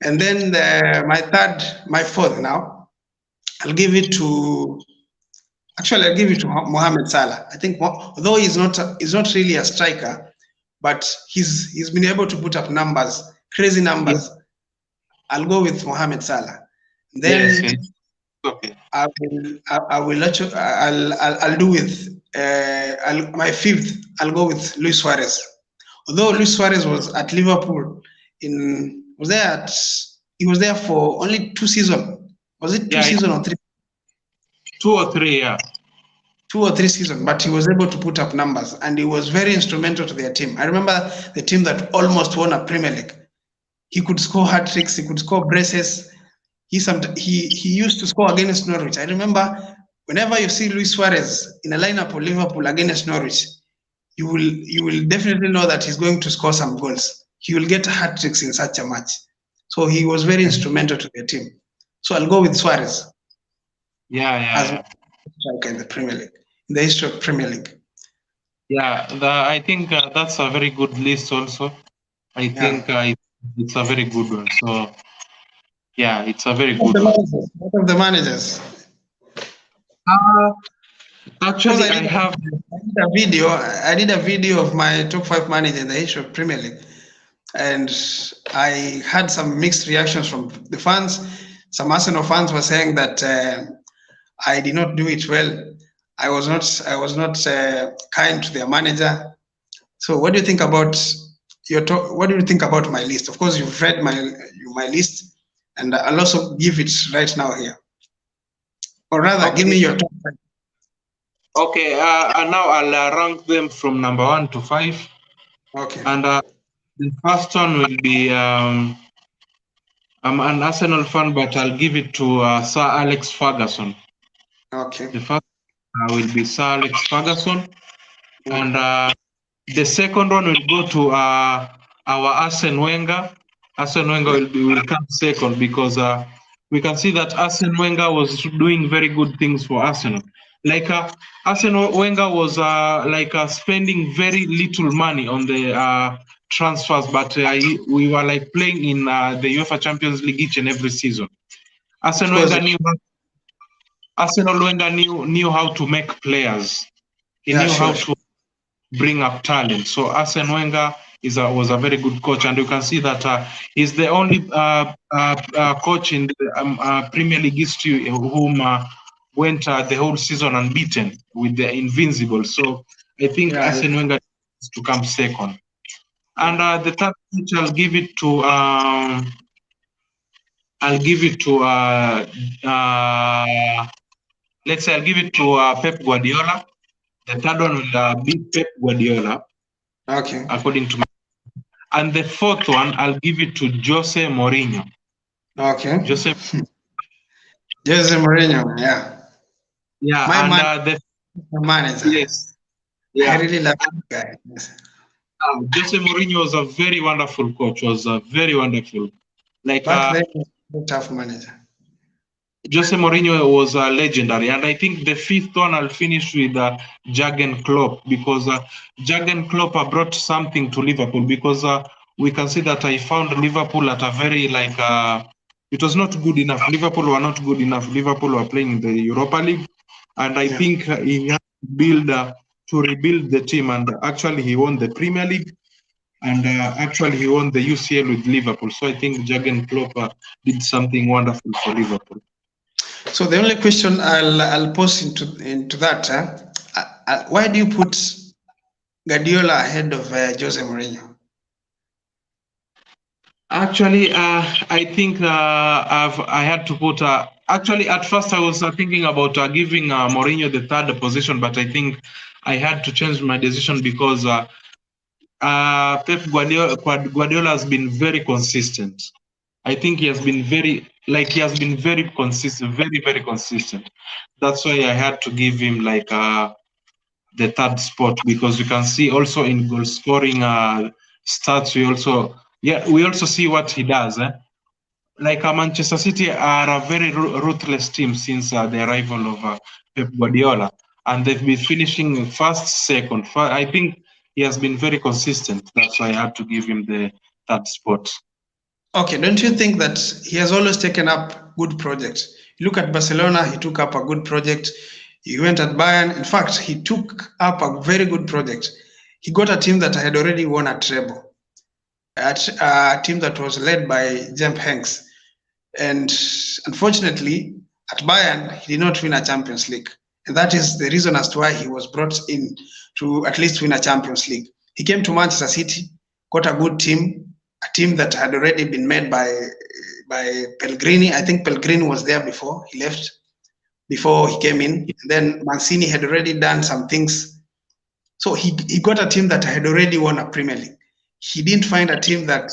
And then my fourth now, I'll give it to Mohamed Salah. I think although he's not really a striker, but he's been able to put up numbers, crazy numbers. Yes. I'll go with Mohamed Salah. Then yes. Okay. I'll do with my fifth. I'll go with Luis Suarez. Although Luis Suarez was at Liverpool he was there for only 2 seasons. Was it 2 seasons or 3? 2 or 3, yeah. 2 or 3 seasons, but he was able to put up numbers, and he was very instrumental to their team. I remember the team that almost won a Premier League. He could score hat tricks. He could score braces. He used to score against Norwich. I remember whenever you see Luis Suarez in a lineup of Liverpool against Norwich, you will definitely know that he's going to score some goals. He will get hat tricks in such a match. So he was very instrumental to their team. So I'll go with Suarez. As in the Premier League, in the history of Premier League. Yeah, I think that's a very good list also. I think it's a very good one. So, yeah, it's a very good one. What of the managers? Actually, I did a video of my top 5 managers in the history of Premier League, and I had some mixed reactions from the fans. Some Arsenal fans were saying that I did not do it well. I was not kind to their manager. So, what do you think about what do you think about my list? Of course, you've read my list, and I'll also give it right now here. Or rather, give me your top 5. Okay, now I'll rank them from number 1 to 5. Okay. And the first one will be, I'm an Arsenal fan, but I'll give it to Sir Alex Ferguson. Okay. The first will be Sir Alex Ferguson. And the second one will go to our Arsene Wenger. Arsene Wenger will come second because we can see that Arsene Wenger was doing very good things for Arsenal. Like Arsene Wenger was spending very little money on the transfers, but we were like playing in the UEFA Champions League each and every season. Arsene Wenger knew how to make players. He knew how to bring up talent. So Arsene Wenger was a very good coach, and you can see that he's the only coach in the Premier League history whom went the whole season unbeaten with the Invincible. So I think Arsene Wenger is to come second. And the third pitch, I'll give it to Pep Guardiola. The third one will be Pep Guardiola. Okay. According to and the fourth one, I'll give it to Jose Mourinho. Okay. Jose Mourinho, yeah. Yeah, the manager. Yes. Yeah. I really love that guy. Yes. Jose Mourinho was a very wonderful. Like, he was a very wonderful. Back then, he was a tough manager. He was a very wonderful coach. Was very wonderful. Like, Jose Mourinho was a very wonderful coach. Was a very wonderful. Like, Jose Mourinho was a very wonderful coach. Was very wonderful. Like, Jose Mourinho was legendary, and I think the fifth one I'll finish with Jurgen Klopp, because Jurgen Klopp brought something to Liverpool, because we can see that I found Liverpool at a very it was not good enough. Liverpool were not good enough. Liverpool were playing in the Europa League, and I think he had to rebuild the team, and actually he won the Premier League, and actually he won the UCL with Liverpool. So I think Jurgen Klopp did something wonderful for Liverpool. So the only question I'll pose into that, why do you put Guardiola ahead of Jose Mourinho? Actually, I think I had to put. Actually, at first I was thinking about giving Mourinho the third position, but I think I had to change my decision because Pep Guardiola has been very consistent. I think he has been very consistent, very, very consistent. That's why I had to give him the third spot, because you can see also in goal scoring stats, we also see what he does. Manchester City are a very ruthless team since the arrival of Pep Guardiola, and they've been finishing first, second. I think he has been very consistent. That's why I had to give him the third spot. Okay, don't you think that he has always taken up good projects? You look at Barcelona, he took up a good project. He went at Bayern. In fact, he took up a very good project. He got a team that had already won a treble, a team that was led by Jem Hanks. And unfortunately, at Bayern, he did not win a Champions League. And that is the reason as to why he was brought in to at least win a Champions League. He came to Manchester City, got a good team, a team that had already been made by Pellegrini. I think Pellegrini was there before he left, before he came in. And then Mancini had already done some things. So he got a team that had already won a Premier League. He didn't find a team that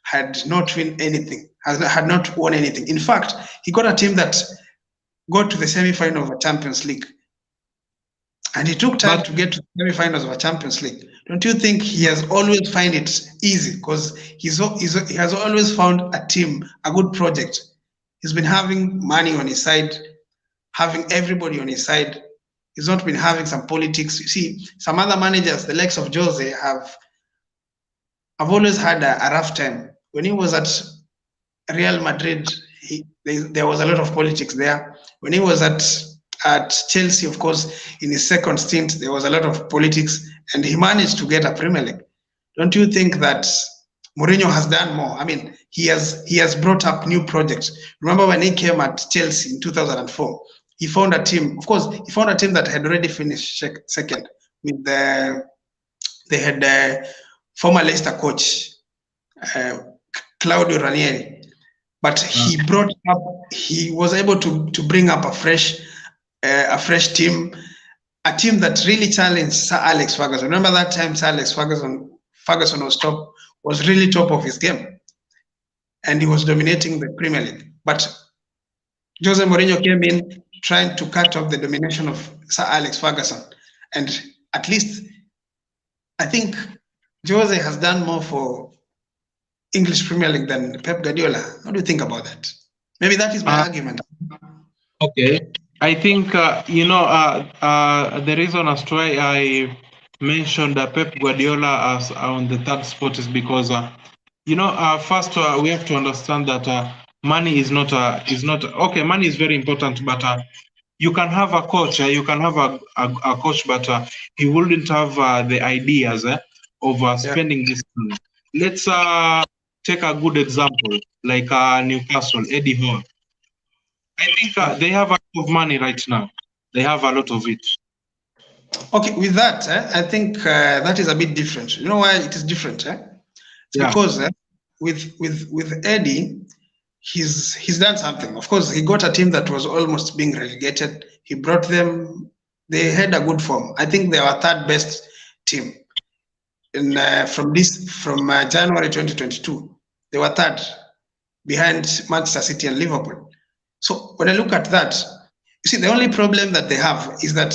had not won anything, had not won anything. In fact, he got a team that got to the semi-final of a Champions League. And he took time to get to the semi-finals of a Champions League. Don't you think he has always find it easy? Because he has always found a team, a good project. He's been having money on his side, having everybody on his side. He's not been having some politics. You see, some other managers, the likes of Jose, have always had a rough time. When he was at Real Madrid, there was a lot of politics there. When he was at Chelsea, of course, in his second stint, there was a lot of politics, and he managed to get a Premier League. Don't you think that Mourinho has done more? I mean, he has brought up new projects. Remember when he came at Chelsea in 2004, he found a team. Of course, he found a team that had already finished second. They had former Leicester coach Claudio Ranieri, but he was able to bring up a fresh team, a team that really challenged Sir Alex Ferguson. Remember that time Sir Alex Ferguson was really top of his game, and he was dominating the Premier League. But Jose Mourinho came in trying to cut off the domination of Sir Alex Ferguson, and at least I think Jose has done more for English Premier League than Pep Guardiola. What do you think about that? Maybe that is my argument. Okay. I think, the reason as to why I mentioned Pep Guardiola as on the third spot is because, first we have to understand that money is not okay. Money is very important, but you can have a coach, a coach, but he wouldn't have the ideas of spending this money. Let's take a good example, like Newcastle, Eddie Howe. I think they have a lot of money right now. They have a lot of it. Okay, with that, I think that is a bit different. You know why it is different? It's because with Eddie, he's done something. Of course, he got a team that was almost being relegated. He brought them. They had a good form. I think they were third best team from January 2022. They were third, behind Manchester City and Liverpool. So when I look at that, you see, the only problem that they have is that,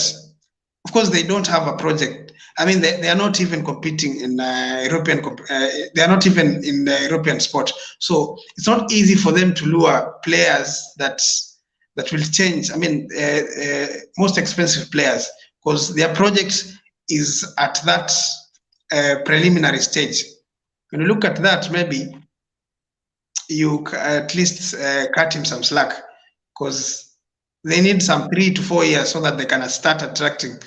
of course, they don't have a project. I mean, they are not even competing in European. They are not even in the European sport. So it's not easy for them to lure players that that will change. I mean, most expensive players, because their project is at that preliminary stage. When you look at that, maybe you at least cut him some slack, because they need some 3 to 4 years so that they can start attracting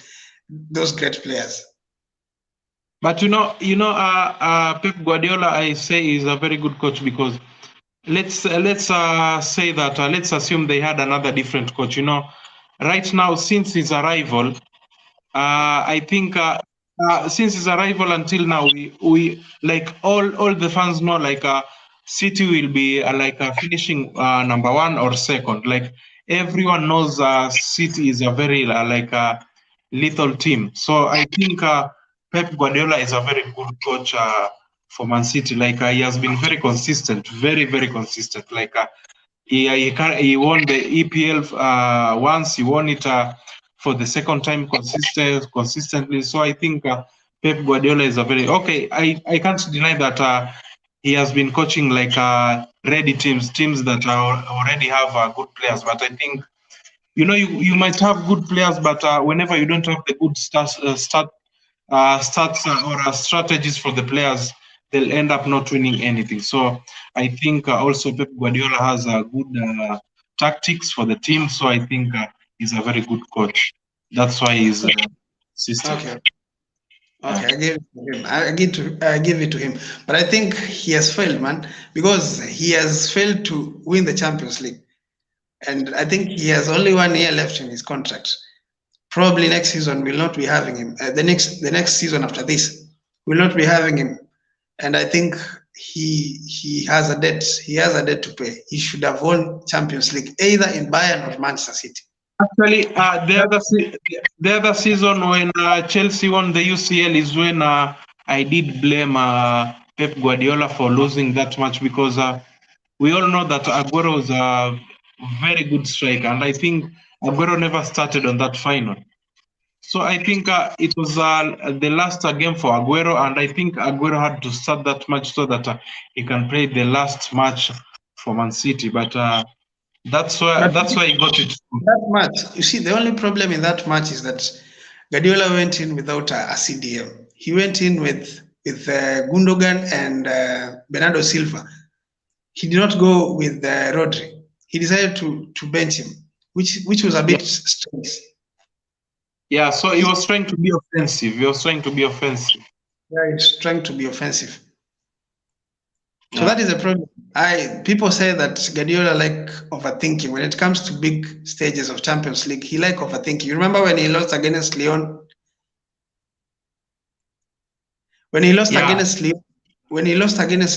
those great players. But Pep Guardiola, I say, is a very good coach, because let's say that let's assume they had another different coach. Right now, since his arrival, I think since his arrival until now, we like all the fans know, like City will be finishing number 1 or second. Like everyone knows, City is a very lethal team. So I think Pep Guardiola is a very good coach for Man City. Like he has been very consistent, very very consistent. Like he won the EPL once, he won it for the second time consistently. So I think Pep Guardiola is a very okay. I can't deny that he has been coaching ready teams that already have good players. But I think you might have good players, but whenever you don't have the good stats or strategies for the players, they'll end up not winning anything. So I think also Pep Guardiola has good tactics for the team. So I think he's a very good coach. That's why he's system. Okay. I give it to him. But I think he has failed, man, because he has failed to win the Champions League. And I think he has only 1 year left in his contract. Probably next season we'll not be having him. The next season after this, we'll not be having him. And I think he has a debt. He has a debt to pay. He should have won Champions League either in Bayern or Manchester City. Actually, the other season when Chelsea won the UCL is when I did blame Pep Guardiola for losing that match, because we all know that Aguero was a very good striker, and I think Aguero never started on that final. So I think it was the last game for Aguero, and I think Aguero had to start that match so that he can play the last match for Man City. But that's why he got it. That match, you see, the only problem in that match is that Guardiola went in without a CDM. He went in with Gundogan and Bernardo Silva. He did not go with Rodri. He decided to bench him, which was a bit strange. Yeah, so he was trying to be offensive. Yeah, he's trying to be offensive. So that is a problem. People say that Guardiola like overthinking. When it comes to big stages of Champions League, he like overthinking. You remember when he lost against Lyon? When he lost against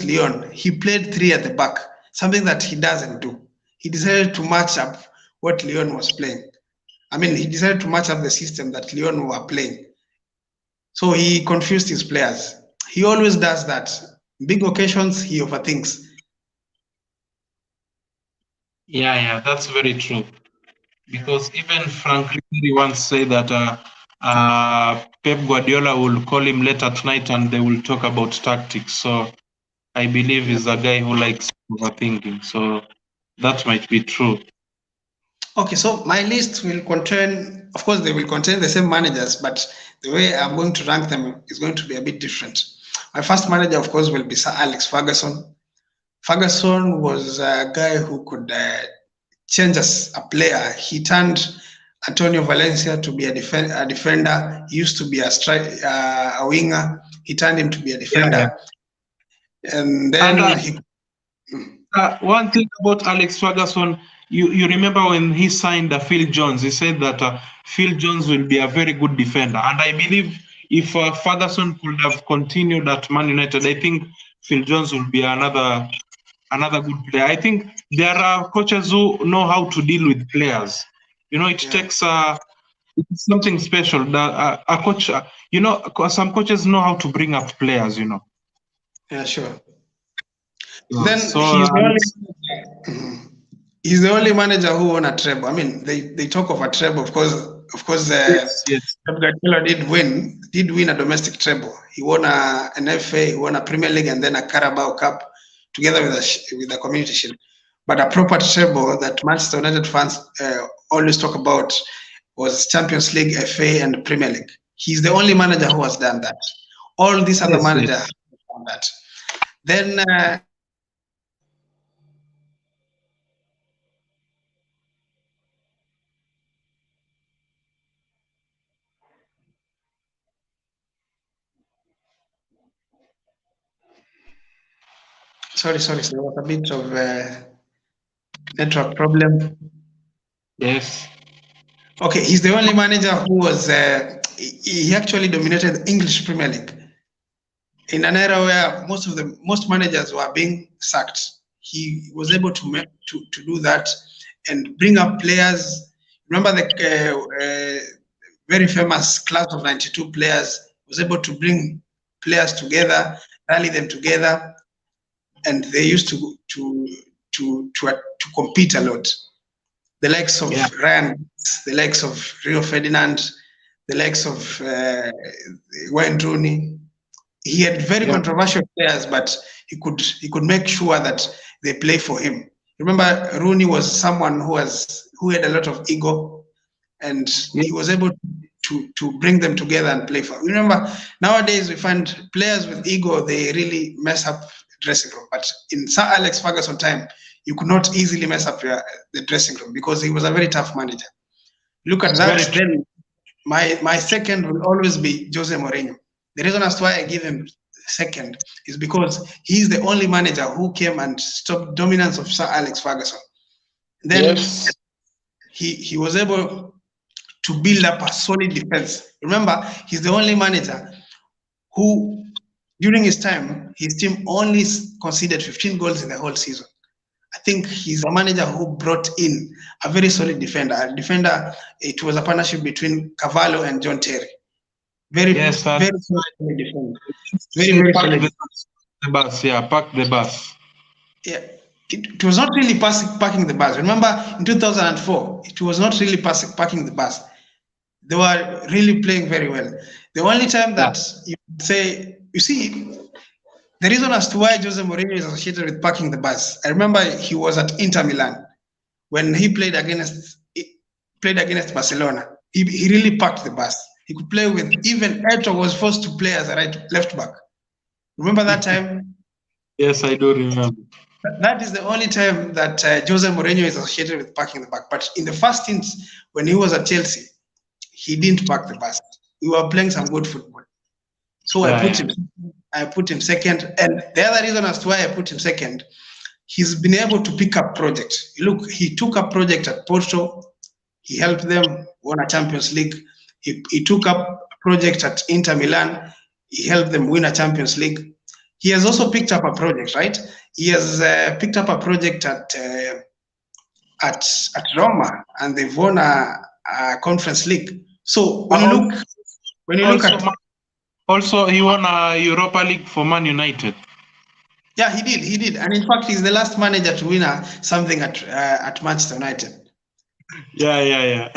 Lyon, he played 3 at the back, something that he doesn't do. He decided to match up what Lyon was playing. I mean, he decided to match up the system that Lyon were playing. So he confused his players. He always does that. Big occasions, he overthinks. Yeah, that's very true. Because even Frank Ribery once said that Pep Guardiola will call him late at night and they will talk about tactics. So I believe he's a guy who likes overthinking. So that might be true. Okay, so my list will contain, of course, they will contain the same managers, but the way I'm going to rank them is going to be a bit different. My first manager, of course, will be Sir Alex Ferguson. Ferguson was a guy who could change as a player. He turned Antonio Valencia to be a defender. He used to be a winger. He turned him to be a defender. Yeah. And then one thing about Alex Ferguson, you remember when he signed Phil Jones, he said that Phil Jones will be a very good defender. And I believe if Ferguson could have continued at Man United, I think Phil Jones will be another good player. I think there are coaches who know how to deal with players. It takes something special. That a coach, some coaches know how to bring up players. Yeah, sure. Then he's the only manager who won a treble. I mean, they talk of a treble, of course. Yes. Pep Guardiola did win a domestic treble. He won an FA, he won a Premier League, and then a Carabao Cup together with a Community Shield. but a proper treble that Manchester United fans always talk about was Champions League, FA, and Premier League. He's the only manager who has done that. All these other managers have done that. Then sorry, there was a bit of network problem. Yes. Okay, he's the only manager who was he actually dominated the English Premier League in an era where most managers were being sacked. He was able to do that and bring up players. Remember the very famous class of '92 players. Was able to bring players together, rally them together, and they used to compete a lot. The likes of Ryan, the likes of Rio Ferdinand, the likes of Wayne Rooney. He had very controversial players, but he could make sure that they play for him. Remember, Rooney was someone who had a lot of ego, and he was able to bring them together and play for. Remember, nowadays we find players with ego, they really mess up dressing room. But in Sir Alex Ferguson time, you could not easily mess up the dressing room because he was a very tough manager. Look at that. Then my second will always be Jose Mourinho. The reason as to why I give him second is because he's the only manager who came and stopped dominance of Sir Alex Ferguson. Then he was able to build up a solid defense. Remember, he's the only manager who, during his time, his team only conceded 15 goals in the whole season. I think he's a manager who brought in a very solid defender. It was a partnership between Cavallo and John Terry. Very solid defender. Very solid. The bus, park the bus. Yeah, it was not really parking the bus. Remember, in 2004, it was not really parking the bus. They were really playing very well. The only time that you say, you see, the reason as to why Jose Mourinho is associated with parking the bus, I remember he was at Inter Milan when he played against Barcelona. He really parked the bus. He could play with, even Eto was forced to play as a left back. Remember that time? Yes, I do remember. That is the only time that Jose Mourinho is associated with parking the bus. But in the first instance, when he was at Chelsea, he didn't park the bus. We were playing some good football. So I put him second. And the other reason as to why I put him second, he's been able to pick up projects. Look, he took up project at Porto. He helped them win a Champions League. He took up a project at Inter Milan. He helped them win a Champions League. He has also picked up a project, right? He has picked up a project at Roma, and they've won a Conference League. So when you look at also, he won a Europa League for Man United. Yeah, he did, and in fact, he's the last manager to win something at Manchester United. Yeah.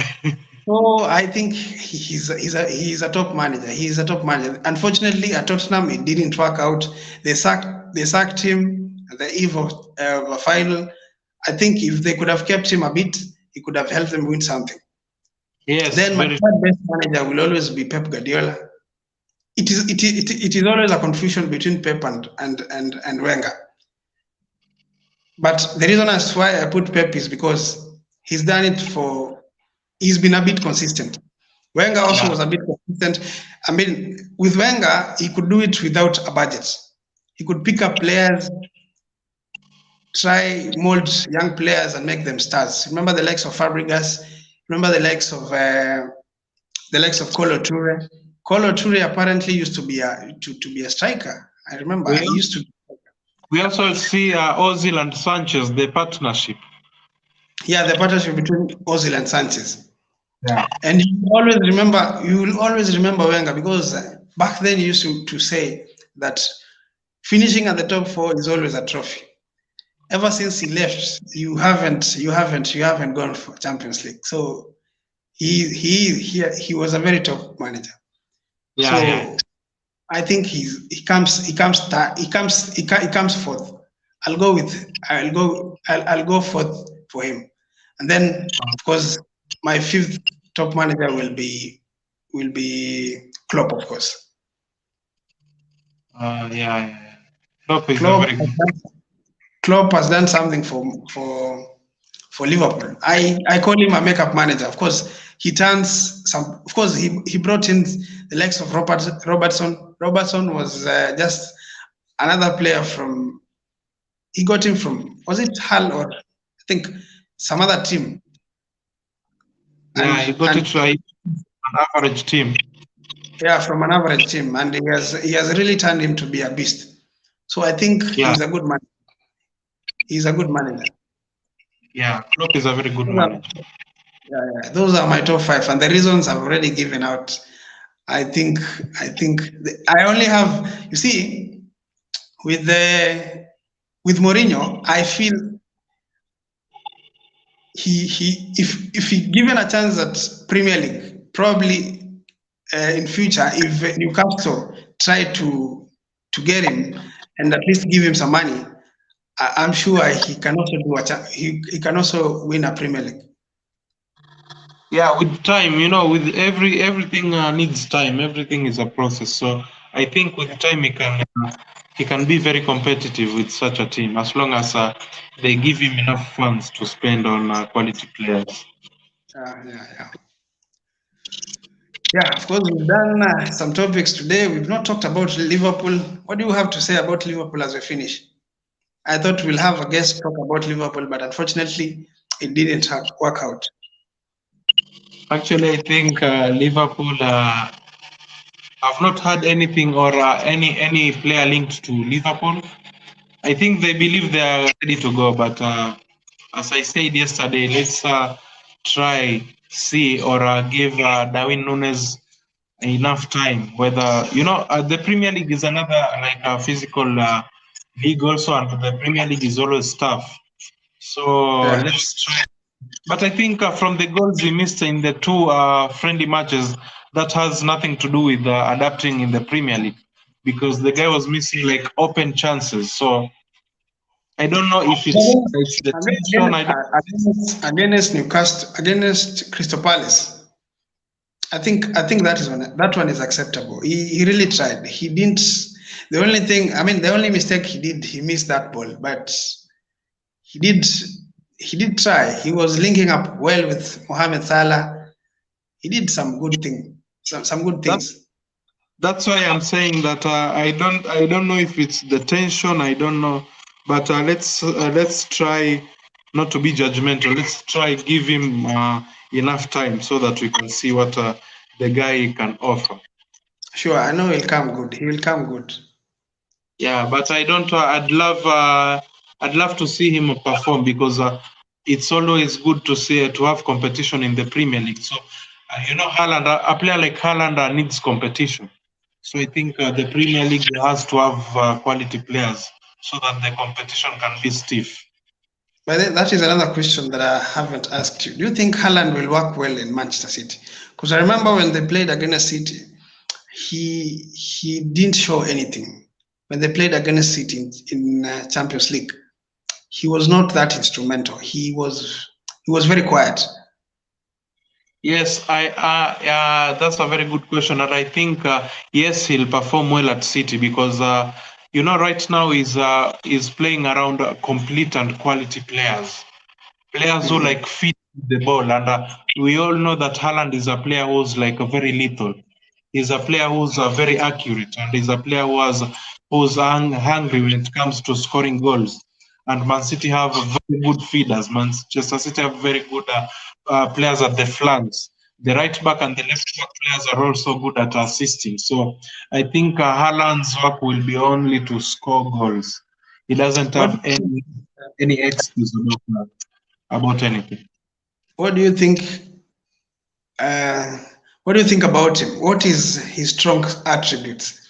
So I think he's a top manager. He's a top manager. Unfortunately, at Tottenham, it didn't work out. They sacked him at the eve of a final. I think if they could have kept him a bit, he could have helped them win something. Yes. Then my third best manager will always be Pep Guardiola. It is always a confusion between Pep and Wenger. But the reason as why I put Pep is because he's done it he's been a bit consistent. Wenger also was a bit consistent. I mean, with Wenger, he could do it without a budget. He could pick up players, try mold young players and make them stars. Remember the likes of Fabregas. Remember the likes of Kolo Toure. Kolo Toure apparently used to be a striker. I remember he used to. We also see Ozil and Sanchez, the partnership. Yeah, the partnership between Ozil and Sanchez. Yeah. And you will always remember Wenger because back then he used to say that finishing at the top four is always a trophy. Ever since he left, you haven't gone for Champions League. So he was a very top manager. I think he comes fourth. I'll go for him. And then of course my fifth top manager will be Klopp, of course. Yeah. Klopp is a Klopp very has good. done, Klopp has done something for Liverpool. I call him a makeup manager. Of course, he turns some. Of course, he brought in the likes of Robertson. Robertson was just another player from. He got him from, was it Hull or I think some other team, Yeah, he got and it right. An average team. yeah, from an average team, and he has really turned him to be a beast. So I think Yeah, he's a good man. He's a good manager. yeah. Klopp is a very good Those are, manager. those are my top five, and the reasons I've already given out. I think I only have. You see, with the with Mourinho, I feel he if he given a chance at Premier League, probably in future, if Newcastle try to get him and at least give him some money, I'm sure he can also he can also win a Premier League. Yeah, with time, with everything needs time. Everything is a process. So I think with time he can be very competitive with such a team as long as they give him enough funds to spend on quality players. Yeah. Yeah, of course, we've done some topics today. We've not talked about Liverpool. What do you have to say about Liverpool as we finish? I thought we'll have a guest talk about Liverpool, but unfortunately, it didn't work out. Actually, I think Liverpool have not had anything or any player linked to Liverpool. I think they believe they are ready to go, but as I said yesterday, let's try see or give Darwin Nunes enough time. Whether the Premier League is another like a physical league also, and the Premier League is always tough. So Yeah. let's try. But I think from the goals he missed in the two friendly matches, that has nothing to do with adapting in the Premier League, because the guy was missing like open chances. So I don't know if it's the tension. I don't. Against Newcastle, against Crystal Palace, I think that one is acceptable. He really tried. He didn't. The only mistake he did, he missed that ball, but he did he did try. He was linking up well with Mohamed Salah. He did some good some good That, things. that's why I'm saying that I don't know if it's the tension. I don't know, but let's try not to be judgmental. Let's try give him enough time so that we can see what the guy can offer. Sure, I know he'll come good. He will come good. Yeah, but I don't. I'd love to see him perform, because it's always good to see to have competition in the Premier League. So, Holland, a player like Holland needs competition. So I think the Premier League has to have quality players so that the competition can be stiff. But that is another question that I haven't asked you. Do you think Haaland will work well in Manchester City? Because I remember when they played against City, he didn't show anything. When they played against City in Champions League, he was not that instrumental. He was very quiet. Yes, that's a very good question, and I think yes, he'll perform well at City, because right now is playing around complete and quality players who like fit the ball, and we all know that Haaland is a player who's like a very lethal. He's a player who's very accurate, and he's a player who's hungry when it comes to scoring goals. And Man City have very good feeders. Manchester City have very good players at the flanks. The right back and the left back players are also good at assisting. So I think Haaland's work will be only to score goals. He doesn't What have any excuse about anything. What do you think? Uh, what do you think about him? What is his strong attributes?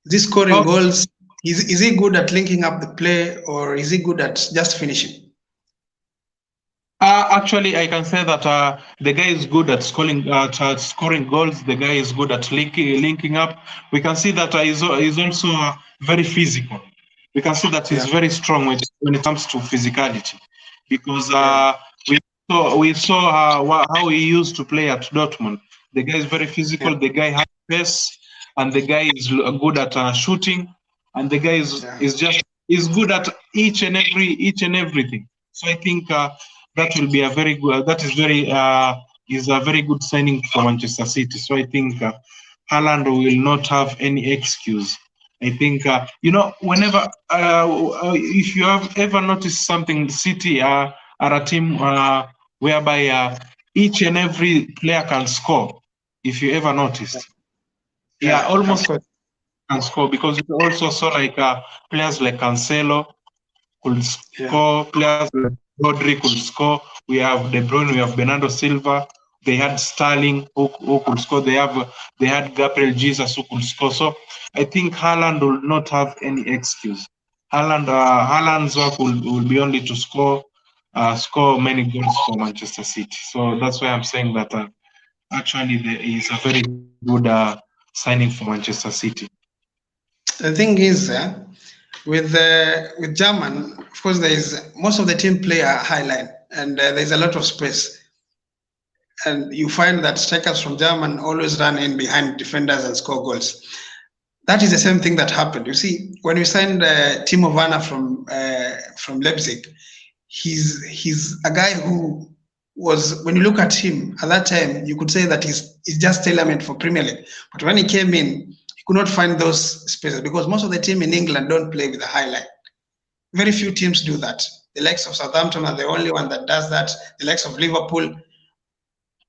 Is he scoring Oh, goals? Is he good at linking up the play, or is he good at just finishing? actually, I can say that the guy is good at scoring goals. The guy is good at linking up. We can see that he's also very physical. we can see that he's very strong when it comes to physicality, because we saw how he used to play at Dortmund. The guy is very physical. The guy has pace, and the guy is good at shooting, and the guy is good at each and everything. So I think that will be a very good. That is a very good signing for Manchester City. So I think Haaland will not have any excuse. I think whenever if you have ever noticed something, City are a team whereby each and every player can score. If you ever noticed, almost can score, because you also saw like players like Cancelo could score, players like Rodri could score. We have De Bruyne, we have Bernardo Silva. They had Sterling who could score. They had Gabriel Jesus who could score. So I think Haaland will not have any excuse. Haaland's work will be only to score many goals for Manchester City. So that's why I'm saying that actually there is a very good signing for Manchester City. The thing is, with German, of course, there is most of the team play a high line, and there's a lot of space. And you find that strikers from German always run in behind defenders and score goals. That is the same thing that happened. You see, when we signed Timo Werner from Leipzig, he's a guy who was, when you look at him at that time, you could say that he's just tailor-made for Premier League. But when he came in, he could not find those spaces, because most of the team in England don't play with a high line. Very few teams do that. The likes of Southampton are the only one that does that. The likes of Liverpool,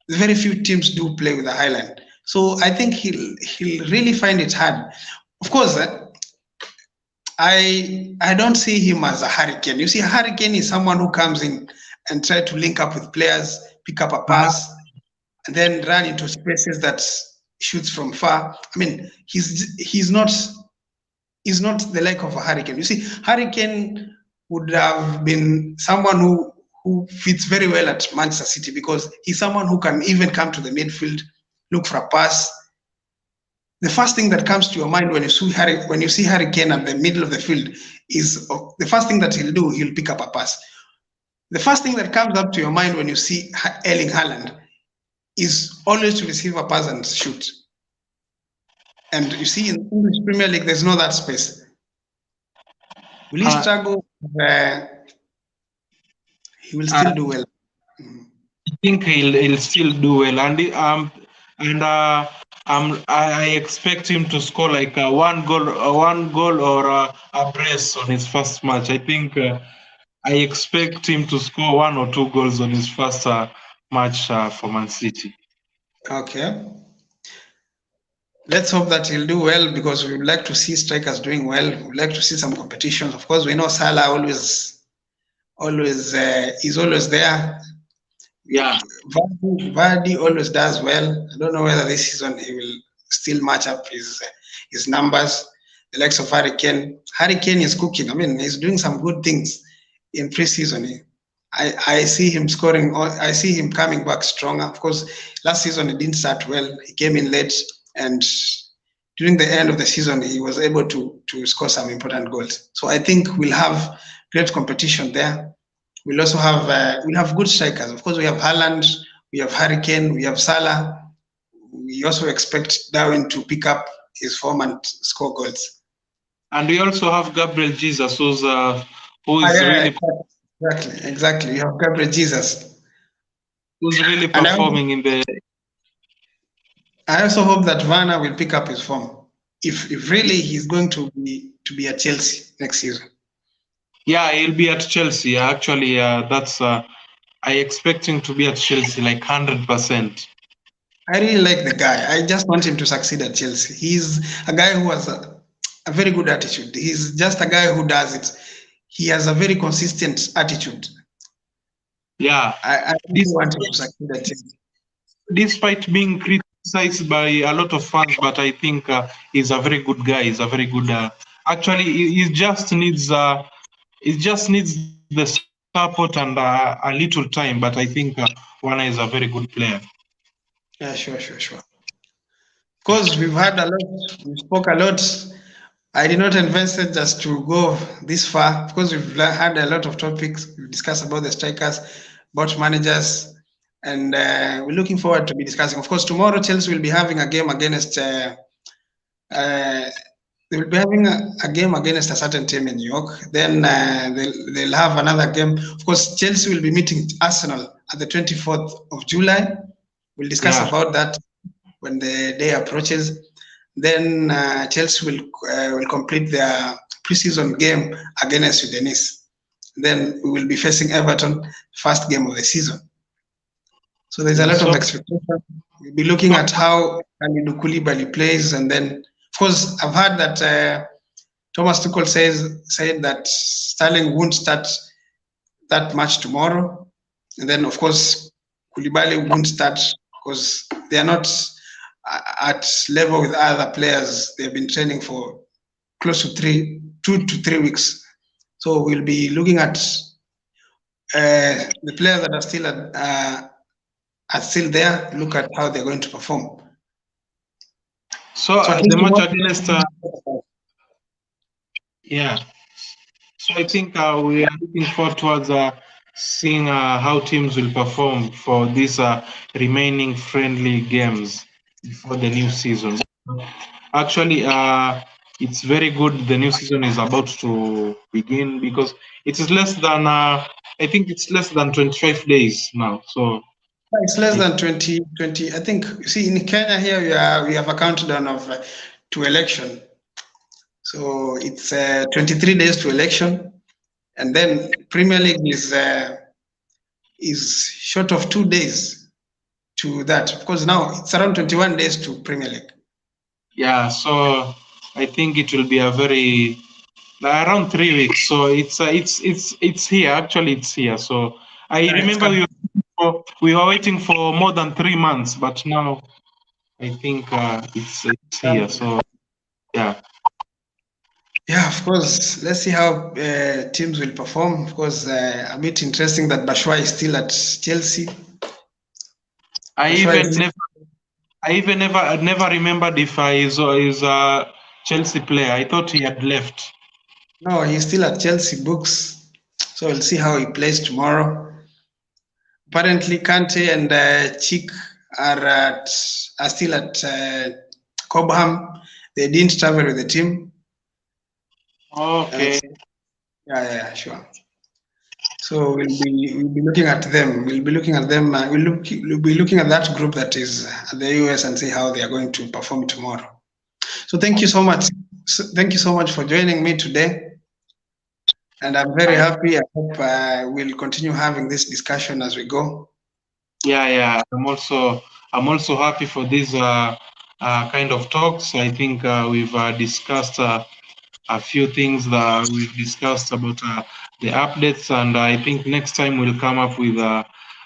very few teams do play with a high line. So I think he'll really find it hard. Of course, I don't see him as a hurricane. You see, a hurricane is someone who comes in and try to link up with players, pick up a pass, and then run into spaces that shoots from far. I mean, he's not the like of a hurricane. You see, hurricane would have been someone who fits very well at Manchester City, because he's someone who can even come to the midfield, look for a pass. The first thing that comes to your mind when you see Hurricane at the middle of the field is the first thing that he'll do, he'll pick up a pass. The first thing that comes up to your mind when you see Erling Haaland is always to receive a pass and shoot. And you see, in the English Premier League, there's no that space. Will he struggle? He will still do well. I think he'll still do well, and I expect him to score like one goal or a brace on his first match. I think I expect him to score 1 or 2 goals on his first match for Man City. Okay. Let's hope that he'll do well, because we would like to see strikers doing well. We'd like to see some competitions. Of course, we know Salah is always there. Yeah. Vardy always does well. I don't know whether this season he will still match up his numbers. The likes of Hurricane. Hurricane is cooking. I mean, he's doing some good things in pre-season. I see him scoring. I see him coming back stronger. Of course, last season he didn't start well. He came in late, and during the end of the season, he was able to score some important goals. So I think we'll have great competition there. We'll also have good strikers. Of course, we have Haaland, we have Hurricane, we have Salah. We also expect Darwin to pick up his form and score goals. And we also have Gabriel Jesus, who is really exactly. You have Gabriel Jesus, who's really performing in the. I also hope that Werner will pick up his form, if really he's going to be at Chelsea next season. Yeah, he'll be at Chelsea. Actually, that's I expect him to be at Chelsea like 100%. I really like the guy. I just want him to succeed at Chelsea. He's a guy who has a very good attitude. He's just a guy who does it. He has a very consistent attitude. Yeah, I really want him to succeed at Chelsea. Despite being criticized by a lot of fans, but I think he's a very good guy. He's a very good. Actually, he just needs the support and a little time. But I think Werner is a very good player. Yeah, sure. Of course, we spoke a lot I did not envisage us to go this far. Of course, we've had a lot of topics. We've discussed about the strikers, about managers, and we're looking forward to be discussing. Of course, tomorrow Chelsea will be having a game against. They will be having a game against a certain team in New York. Then they'll have another game. Of course, Chelsea will be meeting Arsenal at the 24th of July. We'll discuss about that when the day approaches. Then Chelsea will complete their preseason game against Udinese. Then we will be facing Everton, first game of the season. So there's a lot of expectation. We'll be looking at how Kalidou Koulibaly plays, and then, of course, I've heard that Thomas Tuchel said that Sterling won't start that match tomorrow, and then, of course, Koulibaly won't start because they are not at level with other players. They've been training for close to 2 to 3 weeks. So we'll be looking at the players that are still there. Look at how they're going to perform. So the match against So I think we are looking forward towards seeing how teams will perform for these remaining friendly games before the new season. Actually, it's very good the new season is about to begin because it is less than, I think it's less than 25 days now. So it's less than 20. I think, you see, in Kenya here, we have a countdown to election. So it's 23 days to election. And then Premier League is short of 2 days to that. Of course, now it's around 21 days to Premier League. Yeah, so I think it will be a very around 3 weeks. So it's here. Actually, it's here. So I remember we were waiting for more than 3 months, but now I think it's here. So yeah. Yeah, of course. Let's see how teams will perform. Of course, a bit interesting that Batshuayi is still at Chelsea. I even never remembered if he's a Chelsea player. I thought he had left. No, he's still at Chelsea books. So we'll see how he plays tomorrow. Apparently, Kante and Chick are still at Cobham. They didn't travel with the team. Okay. Yeah, sure. So we'll be looking at them. We'll be looking at them. We'll be looking at that group that is at the US and see how they are going to perform tomorrow. So thank you so much. Thank you so much for joining me today. And I'm very happy. I hope we'll continue having this discussion as we go. Yeah. I'm also happy for these kind of talks. I think we've discussed a few things that we've discussed about the updates, and I think next time we'll come up with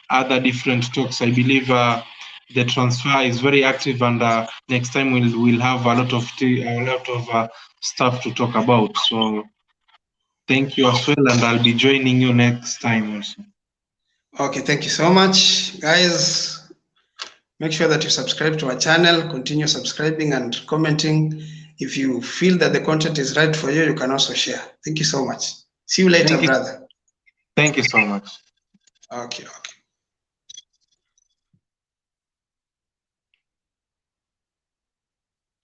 other different talks. I believe the transfer is very active, and next time we'll have a lot of stuff to talk about. So thank you as well, and I'll be joining you next time also. Okay, thank you so much, guys. Make sure that you subscribe to our channel, continue subscribing and commenting. If you feel that the content is right for you, you can also share. Thank you so much. See you later, brother. Thank you so much. Okay.